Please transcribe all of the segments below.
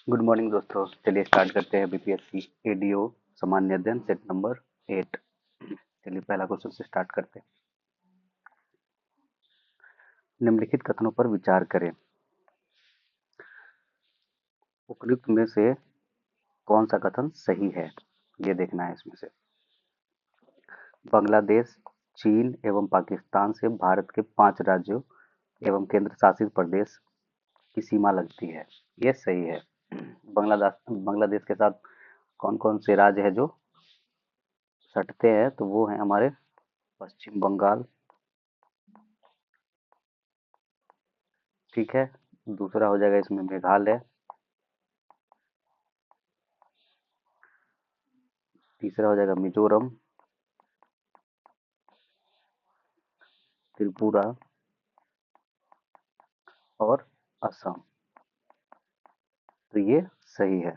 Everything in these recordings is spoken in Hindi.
गुड मॉर्निंग दोस्तों। चलिए स्टार्ट करते हैं बीपीएससी एडीओ सामान्य अध्ययन सेट नंबर 8। चलिए पहला क्वेश्चन से स्टार्ट करते हैं। निम्नलिखित कथनों पर विचार करें। उपयुक्त में से कौन सा कथन सही है, ये देखना है इसमें से। बांग्लादेश, चीन एवं पाकिस्तान से भारत के 5 राज्यों एवं केंद्र शासित प्रदेश की सीमा लगती है, ये सही है। बांग्लादेश के साथ कौन कौन से राज्य है जो सटते हैं, तो वो है हमारे पश्चिम बंगाल, ठीक है। दूसरा हो जाएगा इसमें मेघालय, तीसरा हो जाएगा मिजोरम, त्रिपुरा और असम। तो ये सही है।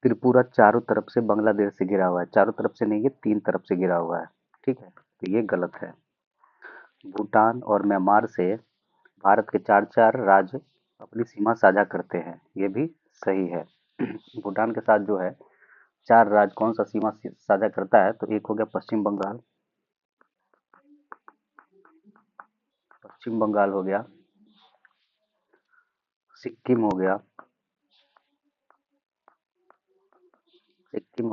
त्रिपुरा चारों तरफ से बांग्लादेश से घिरा हुआ है, चारों तरफ से नहीं, ये 3 तरफ से घिरा हुआ है, ठीक है। तो ये गलत है। भूटान और म्यांमार से भारत के 4 राज्य अपनी सीमा साझा करते हैं, ये भी सही है। भूटान के साथ जो है 4 राज्य कौन सा सीमा साझा करता है, तो एक हो गया पश्चिम बंगाल हो गया, सिक्किम हो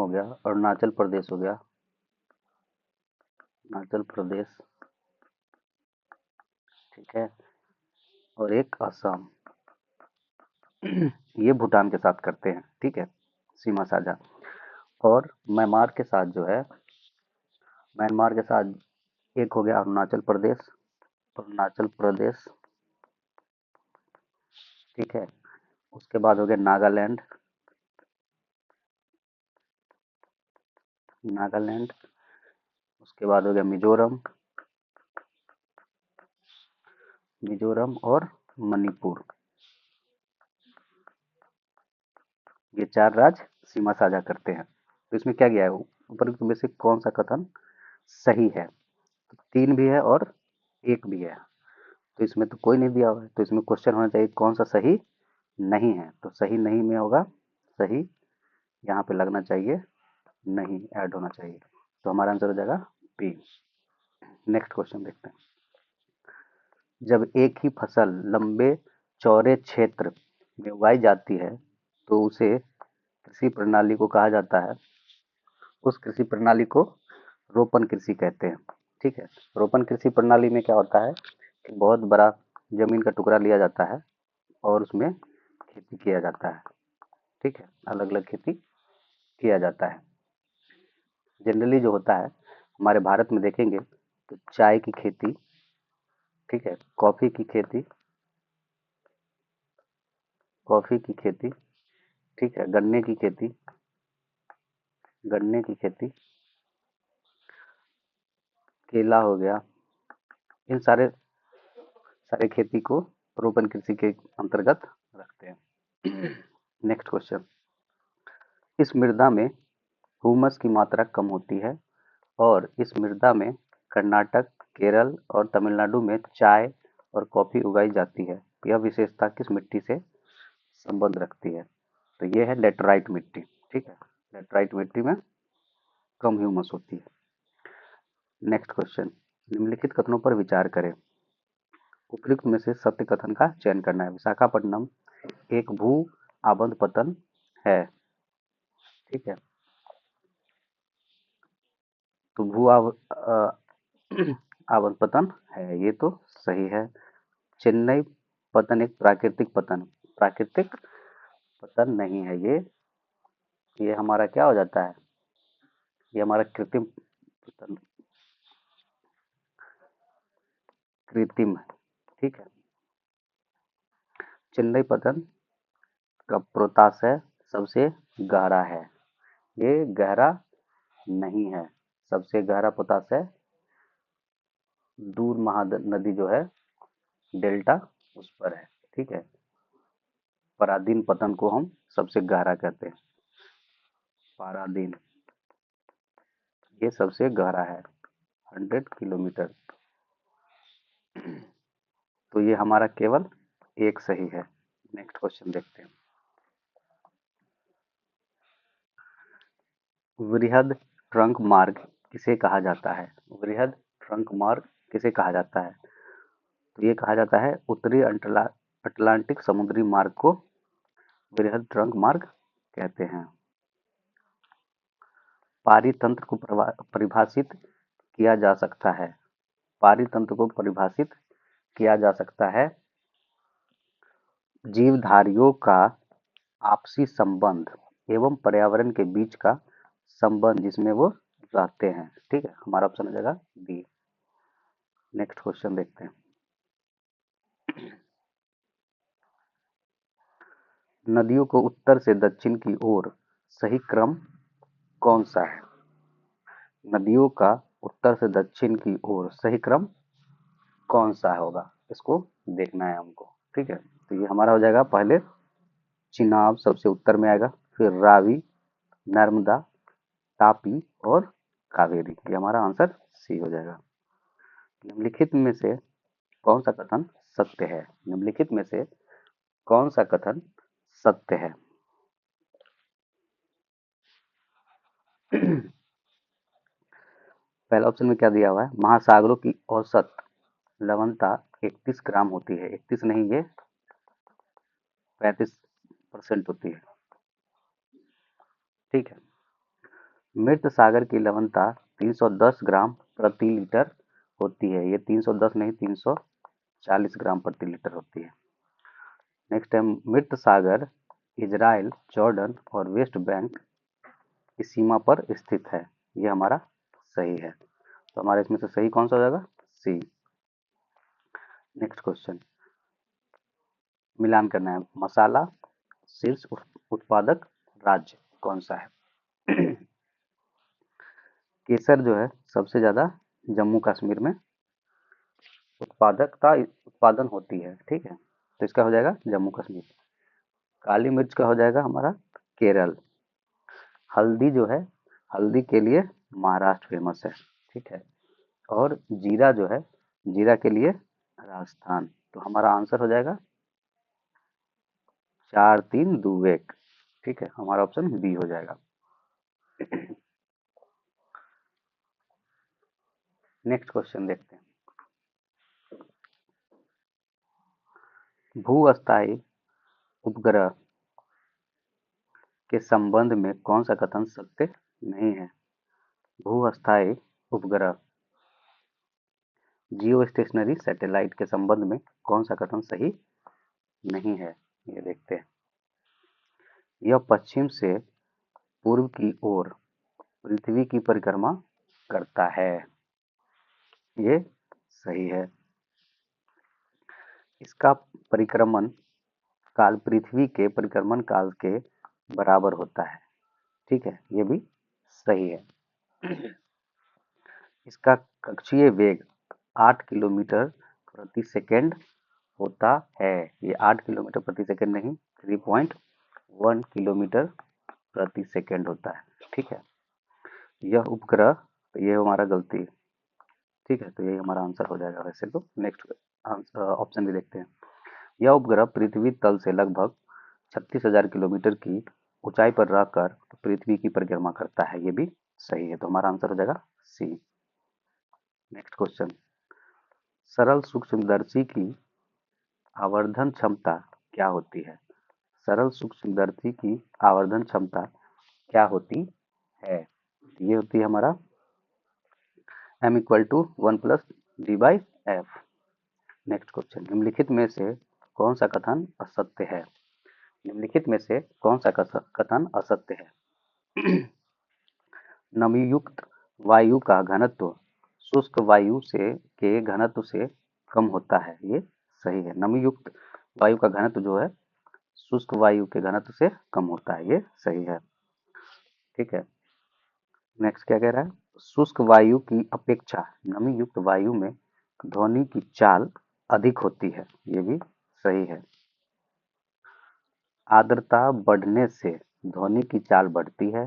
गया, अरुणाचल प्रदेश हो गया, अरुणाचल प्रदेश, ठीक है, और एक असम। ये भूटान के साथ करते हैं, ठीक है, सीमा साझा। और म्यांमार के साथ एक हो गया अरुणाचल प्रदेश, ठीक है। उसके बाद हो गया नागालैंड। उसके बाद हो गया मिजोरम और मणिपुर। ये 4 राज्य सीमा साझा करते हैं। तो इसमें क्या गया है, उपरोक्त में से कौन सा कथन सही है। तो 3 भी है और 1 भी है, तो इसमें तो कोई नहीं दिया हुआ है, तो इसमें क्वेश्चन होना चाहिए कौन सा सही नहीं है। तो सही नहीं में होगा सही, यहाँ पे लगना चाहिए नहीं, ऐड होना चाहिए। तो हमारा आंसर हो जाएगा बी। नेक्स्ट क्वेश्चन देखते हैं। जब एक ही फसल लंबे चौड़े क्षेत्र में उगाई जाती है तो उसे कृषि प्रणाली को कहा जाता है। उस कृषि प्रणाली को रोपण कृषि कहते हैं, ठीक है। रोपण कृषि प्रणाली में क्या होता है कि बहुत बड़ा जमीन का टुकड़ा लिया जाता है और उसमें खेती किया जाता है, ठीक है, अलग अलग खेती किया जाता है। जनरली जो होता है हमारे भारत में देखेंगे तो चाय की खेती, ठीक है, कॉफी की खेती, ठीक है, गन्ने की खेती, केला हो गया, इन सारे सारे खेती को रोपण कृषि के अंतर्गत रखते हैं। Next question. इस मृदा में हुमस की मात्रा कम होती है और इस मृदा में कर्नाटक, केरल और तमिलनाडु में चाय और कॉफी उगाई जाती है। यह विशेषता किस मिट्टी से संबंध रखती है। तो ये है लेटराइट मिट्टी, ठीक है। लेटराइट मिट्टी में कम ह्यूमस होती है। Next question. निम्नलिखित कथनों पर विचार करें। उपयुक्त में से सत्य कथन का चयन करना है। विशाखापट्टनम एक भू आबंध पतन है, ठीक है। तो आबंध पतन है, ये तो सही है। चेन्नई पतन एक प्राकृतिक पतन नहीं है। ये हमारा क्या हो जाता है, ये हमारा कृत्रिम है, ठीक है। चेन्नई पतन का पोताश्रय सबसे गहरा है, ये गहरा नहीं है। सबसे गहरा पोताश्रय दूर महानदी जो है डेल्टा, उस पर है, ठीक है। परादीन पतन को हम सबसे गहरा कहते हैं, पारादीन, ये सबसे गहरा है 100 किलोमीटर। तो ये हमारा केवल एक सही है, नेक्स्ट क्वेश्चन देखते हैं। वृहद ट्रंक मार्ग किसे कहा जाता है? वृहद ट्रंक मार्ग किसे कहा जाता है? तो ये कहा जाता है उत्तरी अटलांटिक समुद्री मार्ग को वृहद ट्रंक मार्ग कहते हैं। पारितंत्र को परिभाषित किया जा सकता है। पारितंत्र को परिभाषित किया जा सकता है जीवधारियों का आपसी संबंध एवं पर्यावरण के बीच का संबंध जिसमें वो रहते हैं। ठीक है, हमारा ऑप्शन हो जाएगा बी। नेक्स्ट क्वेश्चन देखते हैं। नदियों को उत्तर से दक्षिण की ओर सही क्रम कौन सा है? नदियों का उत्तर से दक्षिण की ओर सही क्रम कौन सा होगा, इसको देखना है हमको। ठीक है, तो ये हमारा हो जाएगा पहले चिनाब सबसे उत्तर में आएगा, फिर रावी, नर्मदा, तापी और कावेरी। ये हमारा आंसर सी हो जाएगा। निम्नलिखित में से कौन सा कथन सत्य है? निम्नलिखित में से कौन सा कथन सत्य है? पहला ऑप्शन में क्या दिया हुआ है? महासागरों की औसत लवणता 31 ग्राम होती है। 31 नहीं, ये 35% होती है। ठीक है। मृत सागर की लवणता 310 ग्राम प्रति लीटर होती है। ये 310 नहीं, 340 ग्राम प्रति लीटर होती है। नेक्स्ट है मृत सागर इजराइल, जॉर्डन और वेस्ट बैंक की सीमा पर स्थित है। ये हमारा सही है। तो हमारे इसमें से सही कौन सा हो जाएगा? सी। नेक्स्ट क्वेश्चन, मिलान करना है। मसाला शीर्ष उत्पादक राज्य कौन सा है? केसर जो है सबसे ज्यादा जम्मू कश्मीर में उत्पादन होती है। ठीक है, तो इसका हो जाएगा जम्मू कश्मीर। काली मिर्च का हो जाएगा हमारा केरल। हल्दी जो है, हल्दी के लिए महाराष्ट्र फेमस है। ठीक है, और जीरा जो है, जीरा के लिए राजस्थान। तो हमारा आंसर हो जाएगा 4-3-2-1। ठीक है, हमारा ऑप्शन बी हो जाएगा। नेक्स्ट क्वेश्चन देखते हैं। भू-अस्थायी उपग्रह के संबंध में कौन सा कथन सत्य नहीं है? भू-अस्थायी उपग्रह जियो स्टेशनरी सैटेलाइट के संबंध में कौन सा कथन सही नहीं है? ये देखते हैं। यह पश्चिम से पूर्व की ओर पृथ्वी की परिक्रमा करता है। ये सही है। इसका परिक्रमण काल पृथ्वी के परिक्रमण काल के बराबर होता है। ठीक है, ये भी सही है। इसका कक्षीय वेग 8 किलोमीटर प्रति सेकंड होता है। ये 8 किलोमीटर प्रति सेकंड नहीं, 3.1 किलोमीटर प्रति सेकंड होता है। ठीक है, यह उपग्रह, तो ये हमारा गलती। ठीक है, तो यही हमारा आंसर हो जाएगा वैसे तो। नेक्स्ट ऑप्शन भी देखते हैं। यह उपग्रह पृथ्वी तल से लगभग 36,000 किलोमीटर की ऊंचाई पर रहकर पृथ्वी की परिक्रमा करता है। ये भी सही है, तो हमारा आंसर हो जाएगा सी। नेक्स्ट क्वेश्चन, सरल सूक्ष्मदर्शी की आवर्धन क्षमता क्या होती है? सरल सूक्ष्मदर्शी की आवर्धन क्षमता क्या होती है? ये होती है हमारा m = 1 + d/f। नेक्स्ट क्वेश्चन, निम्नलिखित में से कौन सा कथन असत्य है? निम्नलिखित में से कौन सा कथन असत्य है? नमीयुक्त वायु का घनत्व शुष्क वायु से के घनत्व से कम होता है। ये सही है। नमीयुक्त वायु का घनत्व जो है शुष्क वायु के घनत्व से कम होता है। ये सही है। ठीक है, नेक्स्ट क्या कह रहा है? शुष्क वायु की अपेक्षा नमी युक्त वायु में ध्वनि की चाल अधिक होती है। ये भी सही है। आर्द्रता बढ़ने से ध्वनि की चाल बढ़ती है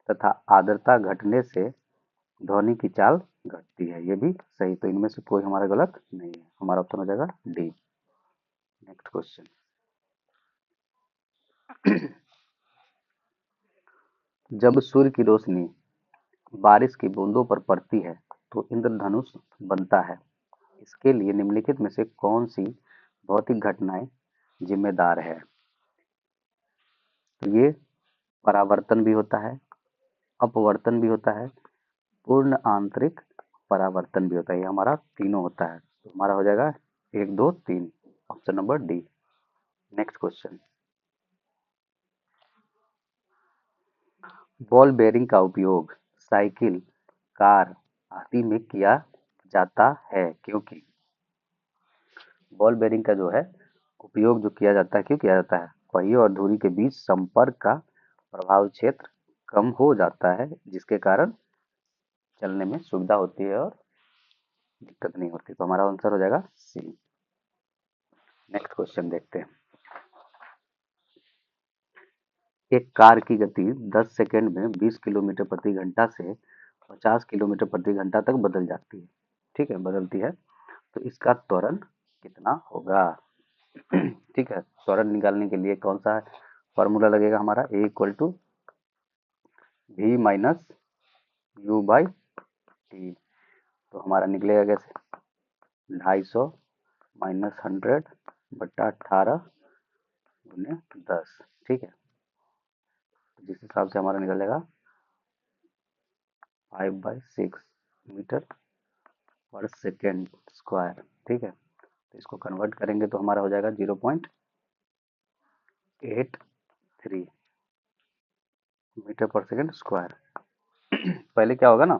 तथा आर्द्रता घटने से ध्वनि की चाल घटती है। ये भी सही। तो इनमें से कोई हमारा गलत नहीं है। हमारा ऑप्शन हो जाएगा डी। नेक्स्ट क्वेश्चन, जब सूर्य की रोशनी बारिश की बूंदों पर पड़ती है तो इंद्रधनुष बनता है। इसके लिए निम्नलिखित में से कौन सी भौतिक घटनाएं जिम्मेदार है? तो ये परावर्तन भी होता है, अपवर्तन भी होता है, पूर्ण आंतरिक परावर्तन भी होता है। ये हमारा तीनों होता है, तो हमारा हो जाएगा 1 2 3, option number D. Next question, ball bearing का उपयोग साइकिल, कार आदि में किया जाता है क्योंकि बॉल बेयरिंग का जो है उपयोग जो किया जाता है, क्यों किया जाता है? पहिए और धुरी के बीच संपर्क का प्रभाव क्षेत्र कम हो जाता है, जिसके कारण चलने में सुविधा होती है और दिक्कत नहीं होती। तो हमारा आंसर हो जाएगा सी। नेक्स्ट क्वेश्चन देखते हैं, एक कार की गति 10 सेकंड में 20 किलोमीटर प्रति घंटा से 50 किलोमीटर प्रति घंटा तक बदल जाती है। ठीक है, बदलती है। तो इसका त्वरण कितना होगा? ठीक है, त्वरण निकालने के लिए कौन सा फॉर्मूला लगेगा हमारा? A equal to V minus U by T. तो हमारा निकलेगा कैसे? 250 माइनस 100 बट्टा 18 गुने 10। ठीक है, जिस हिसाब से हमारा निकलेगा 5/6 मीटर पर सेकेंड स्क्वायर। ठीक है, तो इसको कन्वर्ट करेंगे तो हमारा हो जाएगा 0.83 मीटर पर सेकेंड स्क्वायर। पहले क्या होगा ना,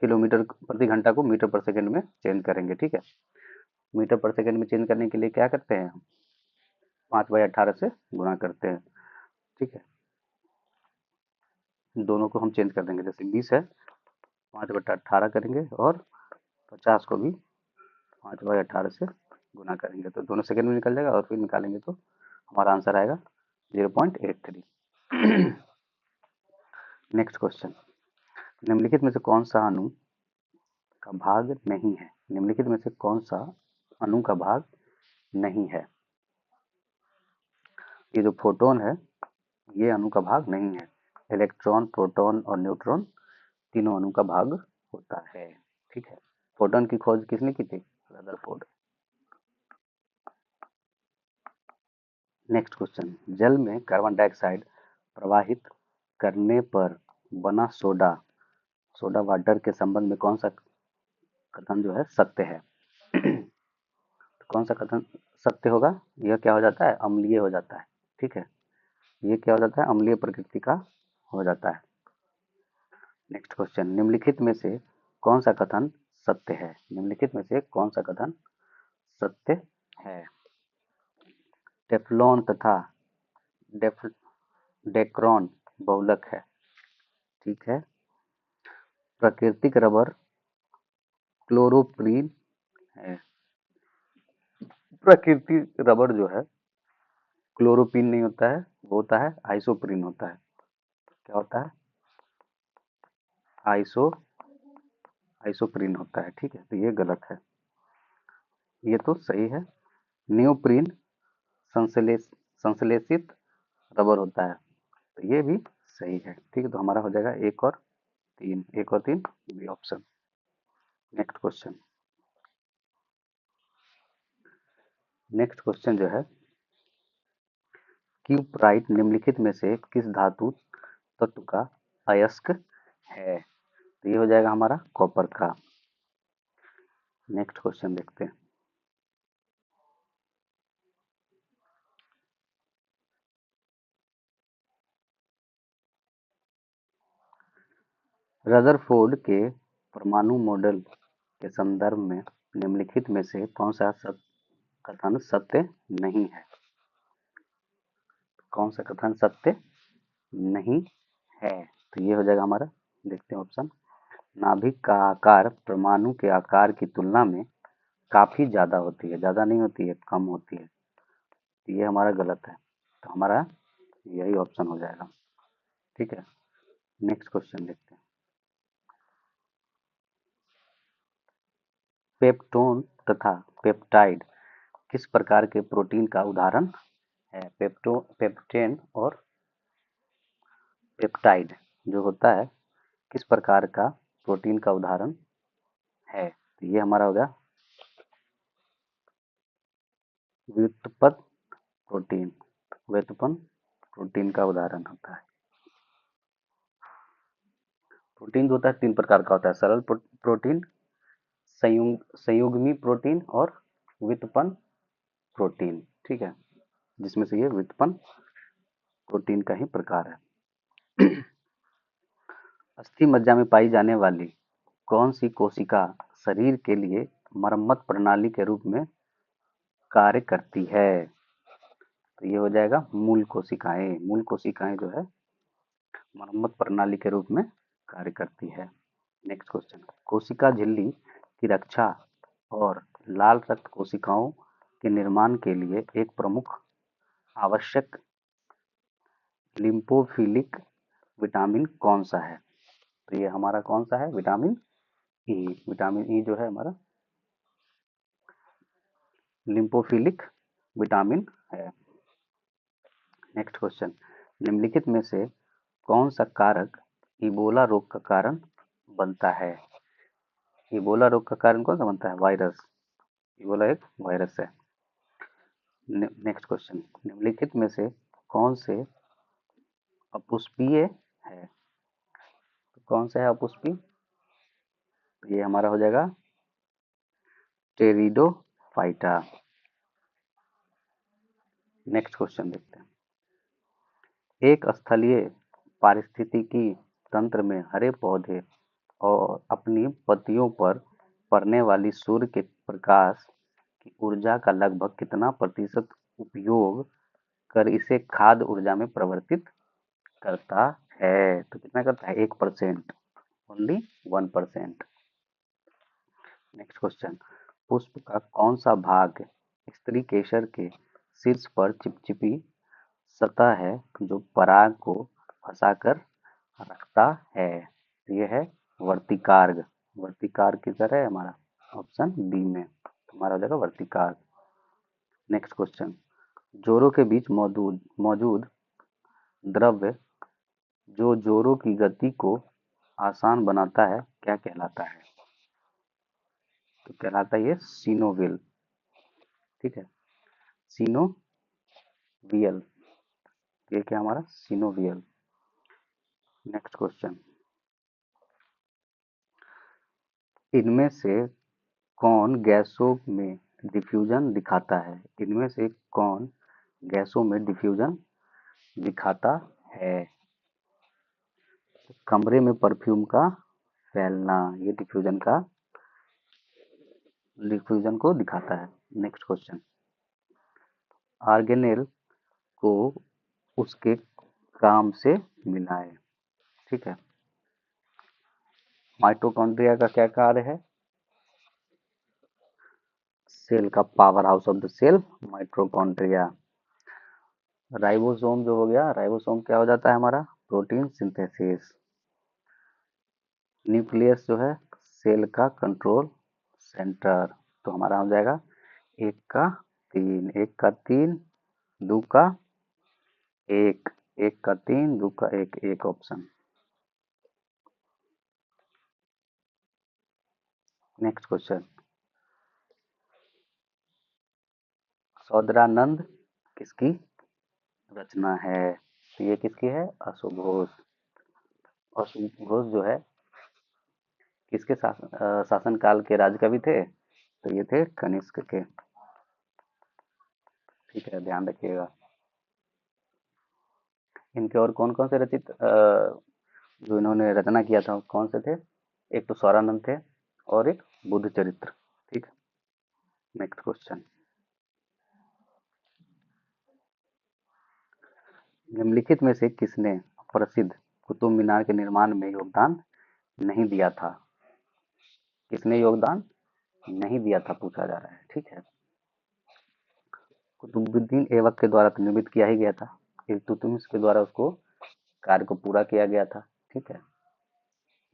किलोमीटर प्रति घंटा को मीटर पर सेकेंड में चेंज करेंगे। ठीक है, मीटर पर सेकेंड में चेंज करने के लिए क्या करते हैं हम? 5/18 से गुणा करते हैं। ठीक है, दोनों को हम चेंज कर देंगे। जैसे 20 है, 5/18 करेंगे, और 50 को भी 5/18 से गुना करेंगे, तो दोनों सेकेंड में निकल जाएगा, और फिर निकालेंगे तो हमारा आंसर आएगा 0.83। नेक्स्ट क्वेश्चन, निम्नलिखित में से कौन सा अणु का भाग नहीं है? निम्नलिखित में से कौन सा अणु का भाग नहीं है? ये जो फोटोन है, ये अणु का भाग नहीं है। इलेक्ट्रॉन, प्रोटॉन और न्यूट्रॉन तीनों अणु का भाग होता है। ठीक है, फोटोन की खोज किसने की थी? रदरफोर्ड। नेक्स्ट क्वेश्चन, जल में कार्बन डाइऑक्साइड प्रवाहित करने पर बना सोडा सोडा वाटर के संबंध में कौन सा कथन जो है सत्य है? तो कौन सा कथन सत्य होगा? यह क्या हो जाता है? अम्लीय हो जाता है। ठीक है, ये क्या हो जाता है? अम्लीय प्रकृति का हो जाता है। नेक्स्ट क्वेश्चन, निम्नलिखित में से कौन सा कथन सत्य है? निम्नलिखित में से कौन सा कथन सत्य है? टेफ्लॉन तथा डेफ डेक्रॉन बहुलक है। ठीक है, प्राकृतिक रबर क्लोरोप्रीन है। प्राकृतिक रबर जो है क्लोरोप्रीन नहीं होता है, वो होता है आइसोप्रीन होता है। क्या होता है? आइसो आइसोप्रीन होता है। ठीक है, तो ये गलत है, ये तो सही है। नियोप्रीन संश्लेष संश्लेषित रबर होता है, तो ये भी सही है। ठीक है, तो हमारा हो जाएगा 1 और 3, 1 और 3 B option. Next question, next question जो है, क्यूप्राइट निम्नलिखित में से किस धातु तत्व का अयस्क है? तो ये हो जाएगा हमारा कॉपर का। नेक्स्ट क्वेश्चन देखते हैं, रदरफोर्ड के परमाणु मॉडल के संदर्भ में निम्नलिखित में से कौन सा कथन सत्य नहीं है? कौन सा कथन सत्य नहीं है? तो ये हो जाएगा हमारा, देखते हैं ऑप्शन। नाभिक का आकार परमाणु के आकार की तुलना में काफी ज्यादा होती है। ज्यादा नहीं होती है, कम होती है। तो ये हमारा गलत है, तो हमारा यही ऑप्शन हो जाएगा। ठीक है, नेक्स्ट क्वेश्चन देखते हैं, पेप्टोन तथा पेप्टाइड किस प्रकार के प्रोटीन का उदाहरण है। पेप्टेन और पेप्टाइड जो होता है किस प्रकार का प्रोटीन का उदाहरण है? तो ये हमारा हो गया व्युत्पन्न प्रोटीन। व्युत्पन्न प्रोटीन का उदाहरण होता है। प्रोटीन जो होता है तीन प्रकार का होता है, सरल प्रोटीन, संयुग्मी प्रोटीन और व्युत्पन्न प्रोटीन। ठीक है, जिसमें से ये व्युत्पन्न प्रोटीन का ही प्रकार है। अस्थि मज्जा में पाई जाने वाली कौन सी कोशिका शरीर के लिए मरम्मत प्रणाली के रूप में कार्य करती है? तो ये हो जाएगा मूल कोशिकाएं। मूल कोशिकाएं जो है मरम्मत प्रणाली के रूप में कार्य करती है। नेक्स्ट क्वेश्चन, कोशिका झिल्ली की रक्षा और लाल रक्त कोशिकाओं के निर्माण के लिए एक प्रमुख आवश्यक लिम्फोफिलिक विटामिन कौन सा है? तो ये हमारा कौन सा है? Vitamin E. विटामिन ई जो है हमारा लिम्फोफिलिक विटामिन है। नेक्स्ट क्वेश्चन, निम्नलिखित में से कौन सा कारक इबोला रोग का कारण बनता है? इबोला रोग का कारण कौन सा बनता है? वायरस। इबोला एक वायरस है। नेक्स्ट क्वेश्चन, निम्नलिखित में से कौन से अपुष्पीय है? तो कौन सा है अपुष्पी? तो ये हमारा हो जाएगा टेरिडोफाइटा। नेक्स्ट क्वेश्चन देखते हैं, एक स्थलीय पारिस्थितिकी तंत्र में हरे पौधे और अपनी पत्तियों पर पड़ने वाली सूर्य के प्रकाश की ऊर्जा का लगभग कितना प्रतिशत उपयोग कर इसे खाद्य ऊर्जा में परिवर्तित करता है? तो कितना करता है? 1%, ओनली 1%। नेक्स्ट क्वेश्चन, पुष्प का कौन सा भाग स्त्री केसर के शीर्ष पर चिपचिपी सतह है जो पराग को फंसाकर रखता है? ये है वर्तिकार्ग। वर्तिकार्ग किधर है हमारा? ऑप्शन बी में, हमारा हो जाएगा वर्तिकार्ग। नेक्स्ट क्वेश्चन, जोड़ों के बीच मौजूद मौजूद द्रव्य जो जोड़ों की गति को आसान बनाता है क्या कहलाता है? तो कहलाता है ये सिनोविल। ठीक है, सिनोवियल। ये क्या हमारा? सिनोवियल। नेक्स्ट क्वेश्चन, इनमें से कौन गैसों में डिफ्यूजन दिखाता है? इनमें से कौन गैसों में डिफ्यूजन दिखाता है? कमरे में परफ्यूम का फैलना, ये डिफ्यूजन को दिखाता है। नेक्स्ट क्वेश्चन, ऑर्गेनेल को उसके काम से मिलाए। ठीक है, माइटोकॉन्ड्रिया का क्या कार्य है? सेल का power house of the cell mitochondria. Ribosome जो हो गया, राइबोसोम क्या हो जाता है हमारा? Protein synthesis. न्यूक्लियस जो है सेल का कंट्रोल सेंटर। तो हमारा हो जाएगा एक का तीन, एक का तीन, दो का एक, एक का तीन, दो का एक, एक ऑप्शन। नेक्स्ट क्वेश्चन, सौदरानंद किसकी रचना है? तो ये किसकी है? अशुघोष। अशुघोष जो है किसके शासन काल के राजकवि थे? तो ये थे कनिष्क के। ठीक है, ध्यान रखिएगा। इनके और कौन कौन से रचित जो इन्होंने रचना किया था कौन से थे? एक तो सौरानंद थे और एक बुद्ध चरित्र। ठीक, नेक्स्ट क्वेश्चन, निम्नलिखित में से किसने प्रसिद्ध कुतुब मीनार के निर्माण में योगदान नहीं दिया था? किसने योगदान नहीं दिया था पूछा जा रहा है। ठीक है, कुतुबुद्दीन ऐबक के द्वारा तो निर्मित किया ही गया था। इल्तुतमिश के द्वारा उसको कार्य को पूरा किया गया था। ठीक है,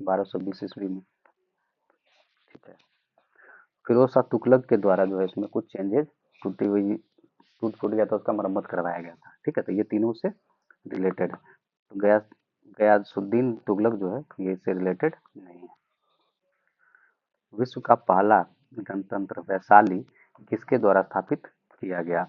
1220 ईस्वी में। ठीक है, फिरोज शाह तुगलक के द्वारा जो है इसमें कुछ चेंजेस, टूटी हुई टूट फूट गया था उसका मरम्मत करवाया गया था। ठीक है, तो ये तीनों से रिलेटेड है। तो गयासुद्दीन तुगलक जो है ये इससे रिलेटेड नहीं है। विश्व का पहला गणतंत्र वैशाली किसके द्वारा स्थापित किया गया?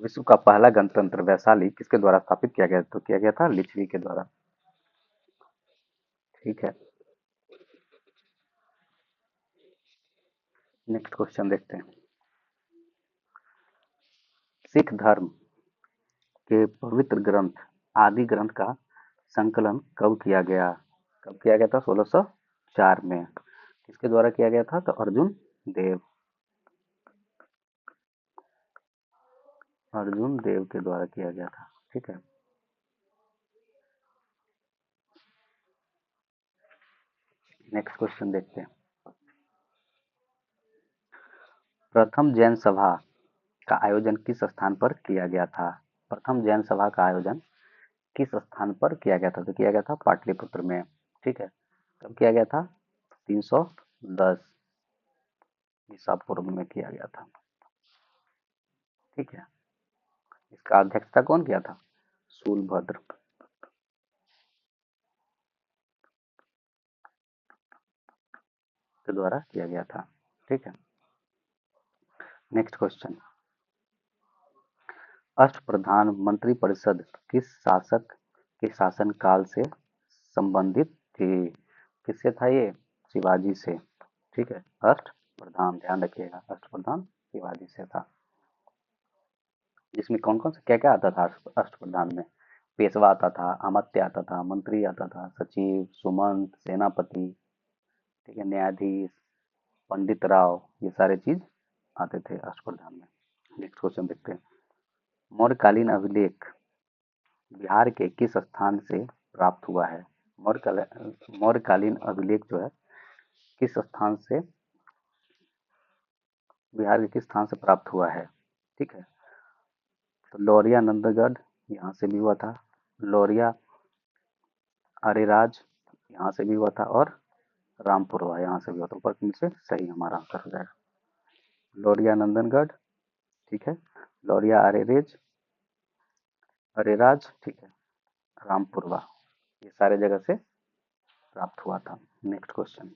विश्व का पहला गणतंत्र वैशाली किसके द्वारा स्थापित किया गया? तो किया गया था लिच्छवी के द्वारा। ठीक है, नेक्स्ट क्वेश्चन देखते हैं। सिख धर्म के पवित्र ग्रंथ आदि ग्रंथ का संकलन कब किया गया? कब किया गया था? 1604 में। किसके द्वारा किया गया था? तो अर्जुन देव के द्वारा किया गया था। ठीक है, नेक्स्ट क्वेश्चन देखते हैं। प्रथम जैन सभा का आयोजन किस स्थान पर किया गया था? प्रथम जैन सभा का आयोजन किस स्थान पर किया गया था? तो किया गया था पाटलिपुत्र में। ठीक है, कब किया गया था? 310 ईसा पूर्व में किया गया था। ठीक है, इसका अध्यक्षता कौन किया था? शूलभद्र के द्वारा किया गया था। ठीक है, नेक्स्ट क्वेश्चन। अष्टप्रधान मंत्रिपरिषद किस शासक के शासनकाल से संबंधित थी? किससे था ये? शिवाजी से। ठीक है, अष्टप्रधान ध्यान रखिएगा, अष्टप्रधान शिवाजी से था। जिसमें कौन कौन से क्या क्या आता था अष्टप्रधान में? पेशवा आता था, अमात्य आता था, मंत्री आता था, सचिव, सुमंत, सेनापति, ठीक है, न्यायाधीश, पंडित राव, ये सारे चीज आते थे अष्टप्रधान में। नेक्स्ट क्वेश्चन देखते हैं। मौर्यकालीन अभिलेख बिहार के किस स्थान से प्राप्त हुआ है? मौर्यकालीन अभिलेख जो है किस स्थान से, बिहार के किस स्थान से प्राप्त हुआ है? ठीक है, तो लौरिया नंदगढ़ यहाँ से भी हुआ था, लौरिया अरेराज यहाँ से भी हुआ था, और रामपुरवा यहाँ से भी हुआ था। ऊपर में से सही हमारा आंसर हो जाएगा लौरिया नंदनगढ़। ठीक है, लौरिया अरेराज, ठीक है, रामपुरवा, ये सारे जगह से प्राप्त हुआ था। Next question.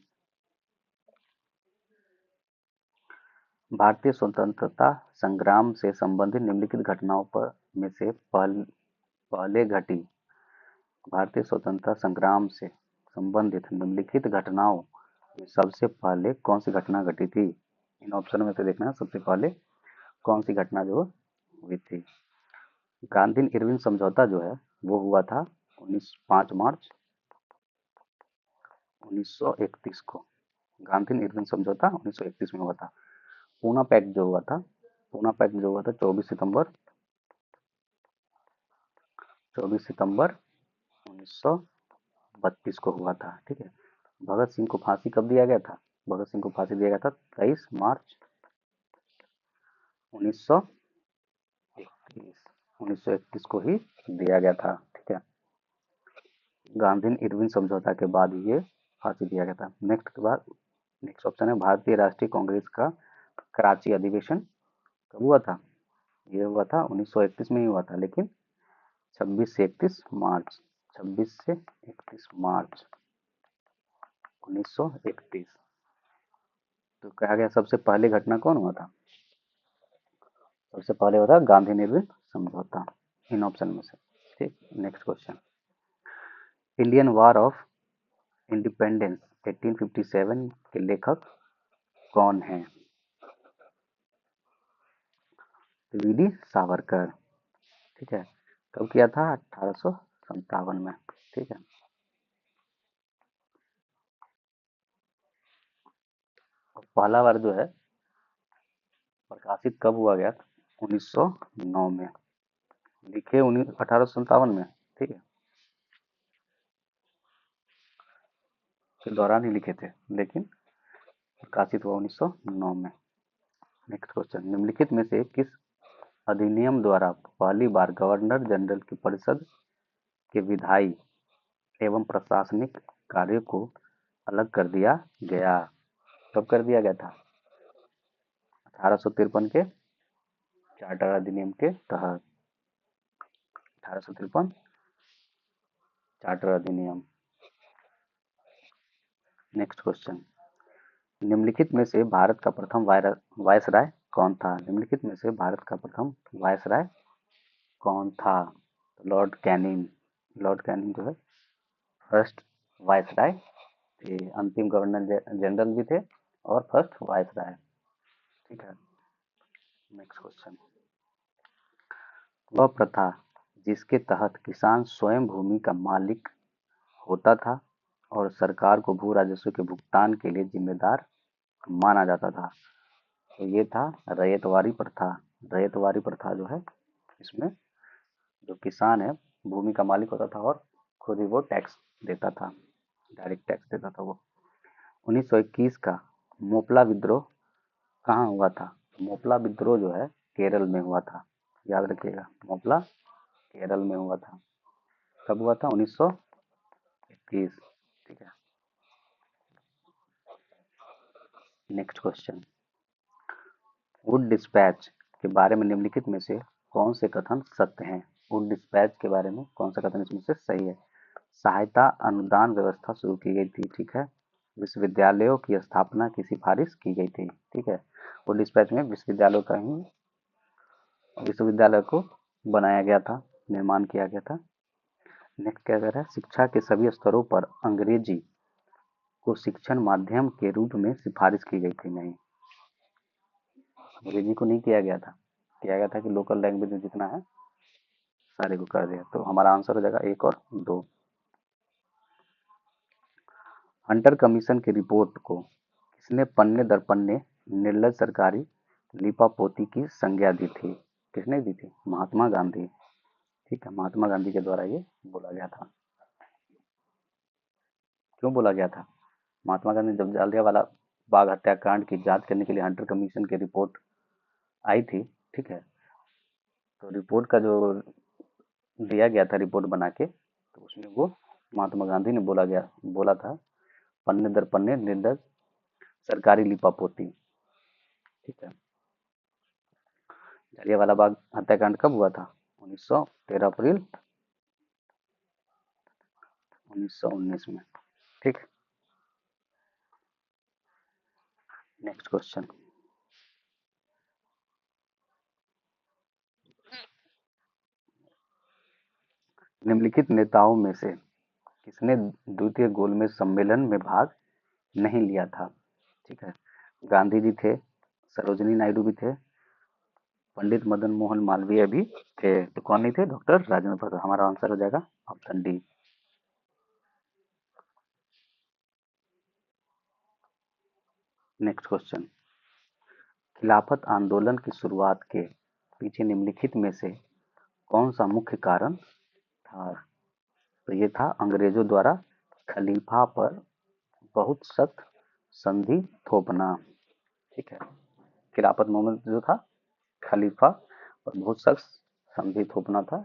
भारतीय स्वतंत्रता संग्राम से संबंधित निम्नलिखित घटनाओं पर में से पहले घटी, भारतीय स्वतंत्रता संग्राम से संबंधित निम्नलिखित घटनाओं में सबसे पहले कौन सी घटना घटी थी? इन ऑप्शन में से देखना है सबसे पहले कौन सी घटना जो हुई थी। गांधी इरविन समझौता जो है वो हुआ था 5 मार्च 1931 को। गांधी इरविन समझौता 1931 में हुआ था। पूना पैक्ट जो हुआ था, पूना पैक्ट जो हुआ था 24 सितंबर 1932 को हुआ था। ठीक है, भगत सिंह को फांसी कब दिया गया था? भगत सिंह को फांसी दिया गया था 23 मार्च 1931 को ही दिया गया था। ठीक है, गांधी इरविन समझौता के बाद ये फांसी दिया गया था। नेक्स्ट ऑप्शन है भारतीय राष्ट्रीय कांग्रेस का कराची अधिवेशन कब हुआ था? ये हुआ था 1931 में ही हुआ था, लेकिन 26 से 31 मार्च 1931। तो कहा गया सबसे पहले घटना कौन हुआ था? सबसे पहले हुआ था गांधी निर्विन समझौता, इन ऑप्शन में से। ठीक, next question. Indian war of independence 1857 के लेखक कौन हैं? वीडी सावरकर। ठीक है, कब किया था? 1857 में। ठीक है, और पहला बार जो है प्रकाशित कब हुआ गया? 1909 में। लिखे 1857 में। ठीक है, के दौरान ही लिखे थे, लेकिन प्रकाशित हुआ 1909 में। Next question. निम्नलिखित में से किस अधिनियम द्वारा पहली बार गवर्नर जनरल की परिषद के विधायी एवं प्रशासनिक कार्यों को अलग कर दिया गया? कब कर दिया गया था? 1853 के चार्टर अधिनियम के तहत। 1853 चार्टर अधिनियम। नेक्स्ट क्वेश्चन, निम्नलिखित में से भारत का प्रथम वायसराय कौन था? निम्नलिखित में से भारत का प्रथम वायसराय कौन था? Lord Canning. लॉर्ड कैनिंग जो है फर्स्ट वायसराय थे, अंतिम गवर्नर जनरल भी थे और फर्स्ट वायसराय। ठीक है। नेक्स्ट क्वेश्चन, वह प्रथा जिसके तहत किसान स्वयं भूमि का मालिक होता था और सरकार को भू राजस्व के भुगतान के लिए जिम्मेदार माना जाता था, तो ये था रैयतवाड़ी प्रथा। रैयतवाड़ी प्रथा जो है, इसमें जो किसान है भूमि का मालिक होता था और खुद ही वो टैक्स देता था, डायरेक्ट टैक्स देता था वो। 1921 का मोपला विद्रोह कहाँ हुआ था? मोपला विद्रोह जो है केरल में हुआ था, याद रखिएगा, मोपला केरल में हुआ था। कब हुआ था? 1921। ठीक है। नेक्स्ट क्वेश्चन, वुड डिस्पैच के बारे में निम्नलिखित में से कौन से कथन सत्य हैं? वुड डिस्पैच के बारे में कौन सा कथन इसमें से सही है? सहायता अनुदान व्यवस्था शुरू की गई थी। ठीक है। विश्वविद्यालयों की स्थापना की सिफारिश की गई थी। ठीक है। वुड डिस्पैच में विश्वविद्यालयों का ही विश्वविद्यालय को बनाया गया था, निर्माण किया गया था। नेक्स्ट क्या कह रहा है, शिक्षा के सभी स्तरों पर अंग्रेजी को शिक्षण माध्यम के रूप में सिफारिश की गई थी। नहीं, अंग्रेजी को नहीं किया गया था, किया गया था कि लोकल लैंग्वेज में जितना है सारे को कर दिया। तो हमारा आंसर हो जाएगा 1 और 2। हंटर कमीशन की रिपोर्ट को किसने पन्ने दर पन्ने निर्लज सरकारी लिपापोती की संज्ञा दी थी? किसने दी थी? महात्मा गांधी। ठीक है, महात्मा गांधी के द्वारा ये बोला गया था। क्यों बोला गया था? महात्मा गांधी जब जालियांवाला बाग हत्याकांड की जांच करने के लिए हंटर कमीशन की रिपोर्ट आई थी, ठीक है, तो रिपोर्ट का जो दिया गया था रिपोर्ट बना के, तो उसमें वो महात्मा गांधी ने बोला था, पन्ने दर पन्ने निर्दय सरकारी लिपापोती। ठीक है। जालियांवाला बाग हत्याकांड कब हुआ था? 13 अप्रैल 1919 में। ठीक। नेक्स्ट क्वेश्चन, निम्नलिखित नेताओं में से किसने द्वितीय गोलमेज सम्मेलन में भाग नहीं लिया था? ठीक है, गांधी जी थे, सरोजिनी नायडू भी थे, पंडित मदन मोहन मालवीय भी थे, तो कौन नहीं थे? डॉक्टर राजेंद्र प्रसाद। हमारा आंसर हो जाएगा ऑप्शन डी। नेक्स्ट क्वेश्चन, खिलाफत आंदोलन की शुरुआत के पीछे निम्नलिखित में से कौन सा मुख्य कारण था? तो ये था अंग्रेजों द्वारा खलीफा पर बहुत सख्त संधि थोपना। ठीक है, खिलाफत मूवमेंट जो था, खलीफा पर बहुत सख्त संधि थोपना था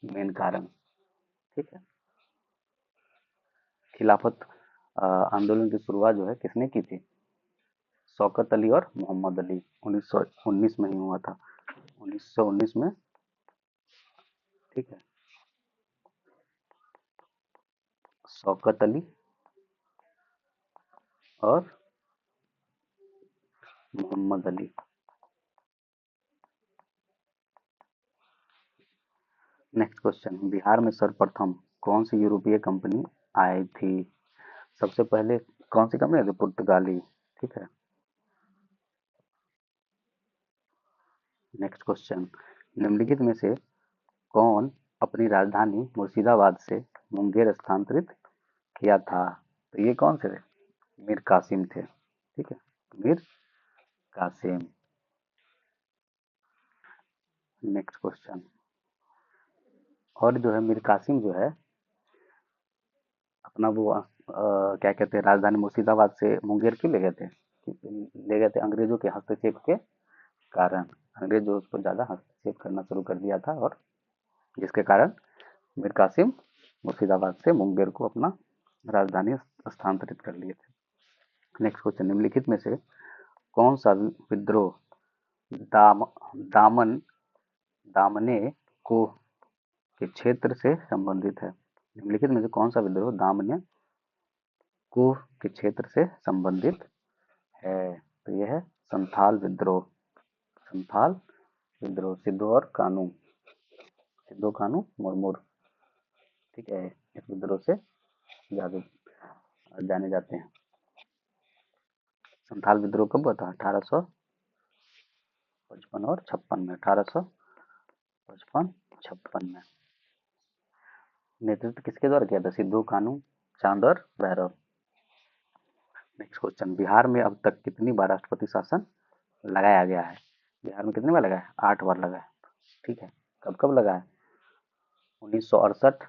मेन कारण। ठीक है। खिलाफत आंदोलन की शुरुआत जो है किसने की थी? शौकत अली और मोहम्मद अली। 1919 में ही हुआ था, 1919 में। ठीक है, शौकत अली और मोहम्मद अली। नेक्स्ट क्वेश्चन, बिहार में सर्वप्रथम कौन सी यूरोपीय कंपनी आई थी? सबसे पहले कौन सी कंपनी आई थी? पुर्तगाली। ठीक है। नेक्स्ट क्वेश्चन, निम्नलिखित में से कौन अपनी राजधानी मुर्शिदाबाद से मुंगेर स्थानांतरित किया था? तो ये कौन से थे? मीर कासिम थे। ठीक है, मीर कासिम। नेक्स्ट क्वेश्चन, और जो है मीर कासिम जो है अपना वो क्या कहते हैं, राजधानी मुर्शिदाबाद से मुंगेर क्यों ले गए थे? ले गए थे अंग्रेजों के हस्तक्षेप के कारण। अंग्रेजों उस पर ज़्यादा हस्तक्षेप करना शुरू कर दिया था, और जिसके कारण मीर कासिम मुर्शिदाबाद से मुंगेर को अपना राजधानी स्थानांतरित कर लिए थे। नेक्स्ट क्वेश्चन, निम्नलिखित में से कौन सा विद्रोह दाम दामन दामने को के क्षेत्र से संबंधित है। निम्नलिखित में से कौन सा विद्रोह दामन्य को के क्षेत्र से संबंधित है? तो यह है संथाल विद्रोह। संथाल विद्रोह सिद्धो कानू मुर्मुर, ठीक है, इस विद्रोह से ज्यादा जाने जाते हैं। संथाल विद्रोह कब हुआ था? 1855 और 56 में। 1855 56 में। नेतृत्व किसके द्वारा किया था? सिद्धू कानू, चांद और भैरव। नेक्स्ट क्वेश्चन, बिहार में अब तक कितनी बार राष्ट्रपति शासन लगाया गया है? बिहार में कितनी बार लगा है? 8 बार लगा है, ठीक है। कब कब लगा है? 1968,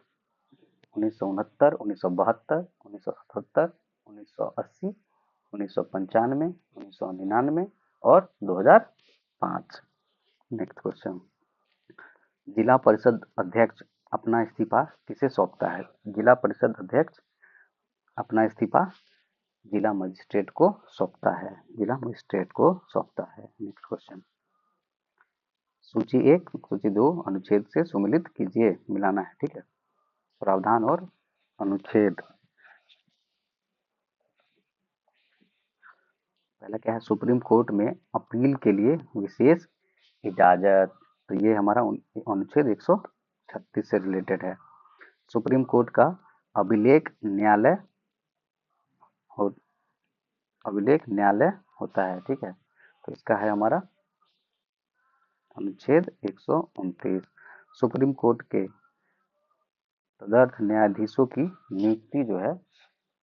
1969, 1972, 1977, 1980, 1995, 1999 और 2005। नेक्स्ट क्वेश्चन, जिला परिषद अध्यक्ष अपना इस्तीफा किसे सौंपता है? जिला परिषद अध्यक्ष अपना इस्तीफा जिला मजिस्ट्रेट को सौंपता है। जिला मजिस्ट्रेट को सौंपता है। नेक्स्ट क्वेश्चन, सूची 1 सूची 2 अनुच्छेद से सुमेलित कीजिए, मिलाना है, ठीक है। प्रावधान और अनुच्छेद। पहला क्या है? सुप्रीम कोर्ट में अपील के लिए विशेष इजाजत। तो ये हमारा अनुच्छेद 136 से रिलेटेड है। सुप्रीम कोर्ट का अभिलेख न्यायालय हो अभिलेख न्यायालय होता है, ठीक है। तो इसका है हमारा अनुच्छेद 129। सुप्रीम कोर्ट के तदर्थ न्यायाधीशों की नियुक्ति जो है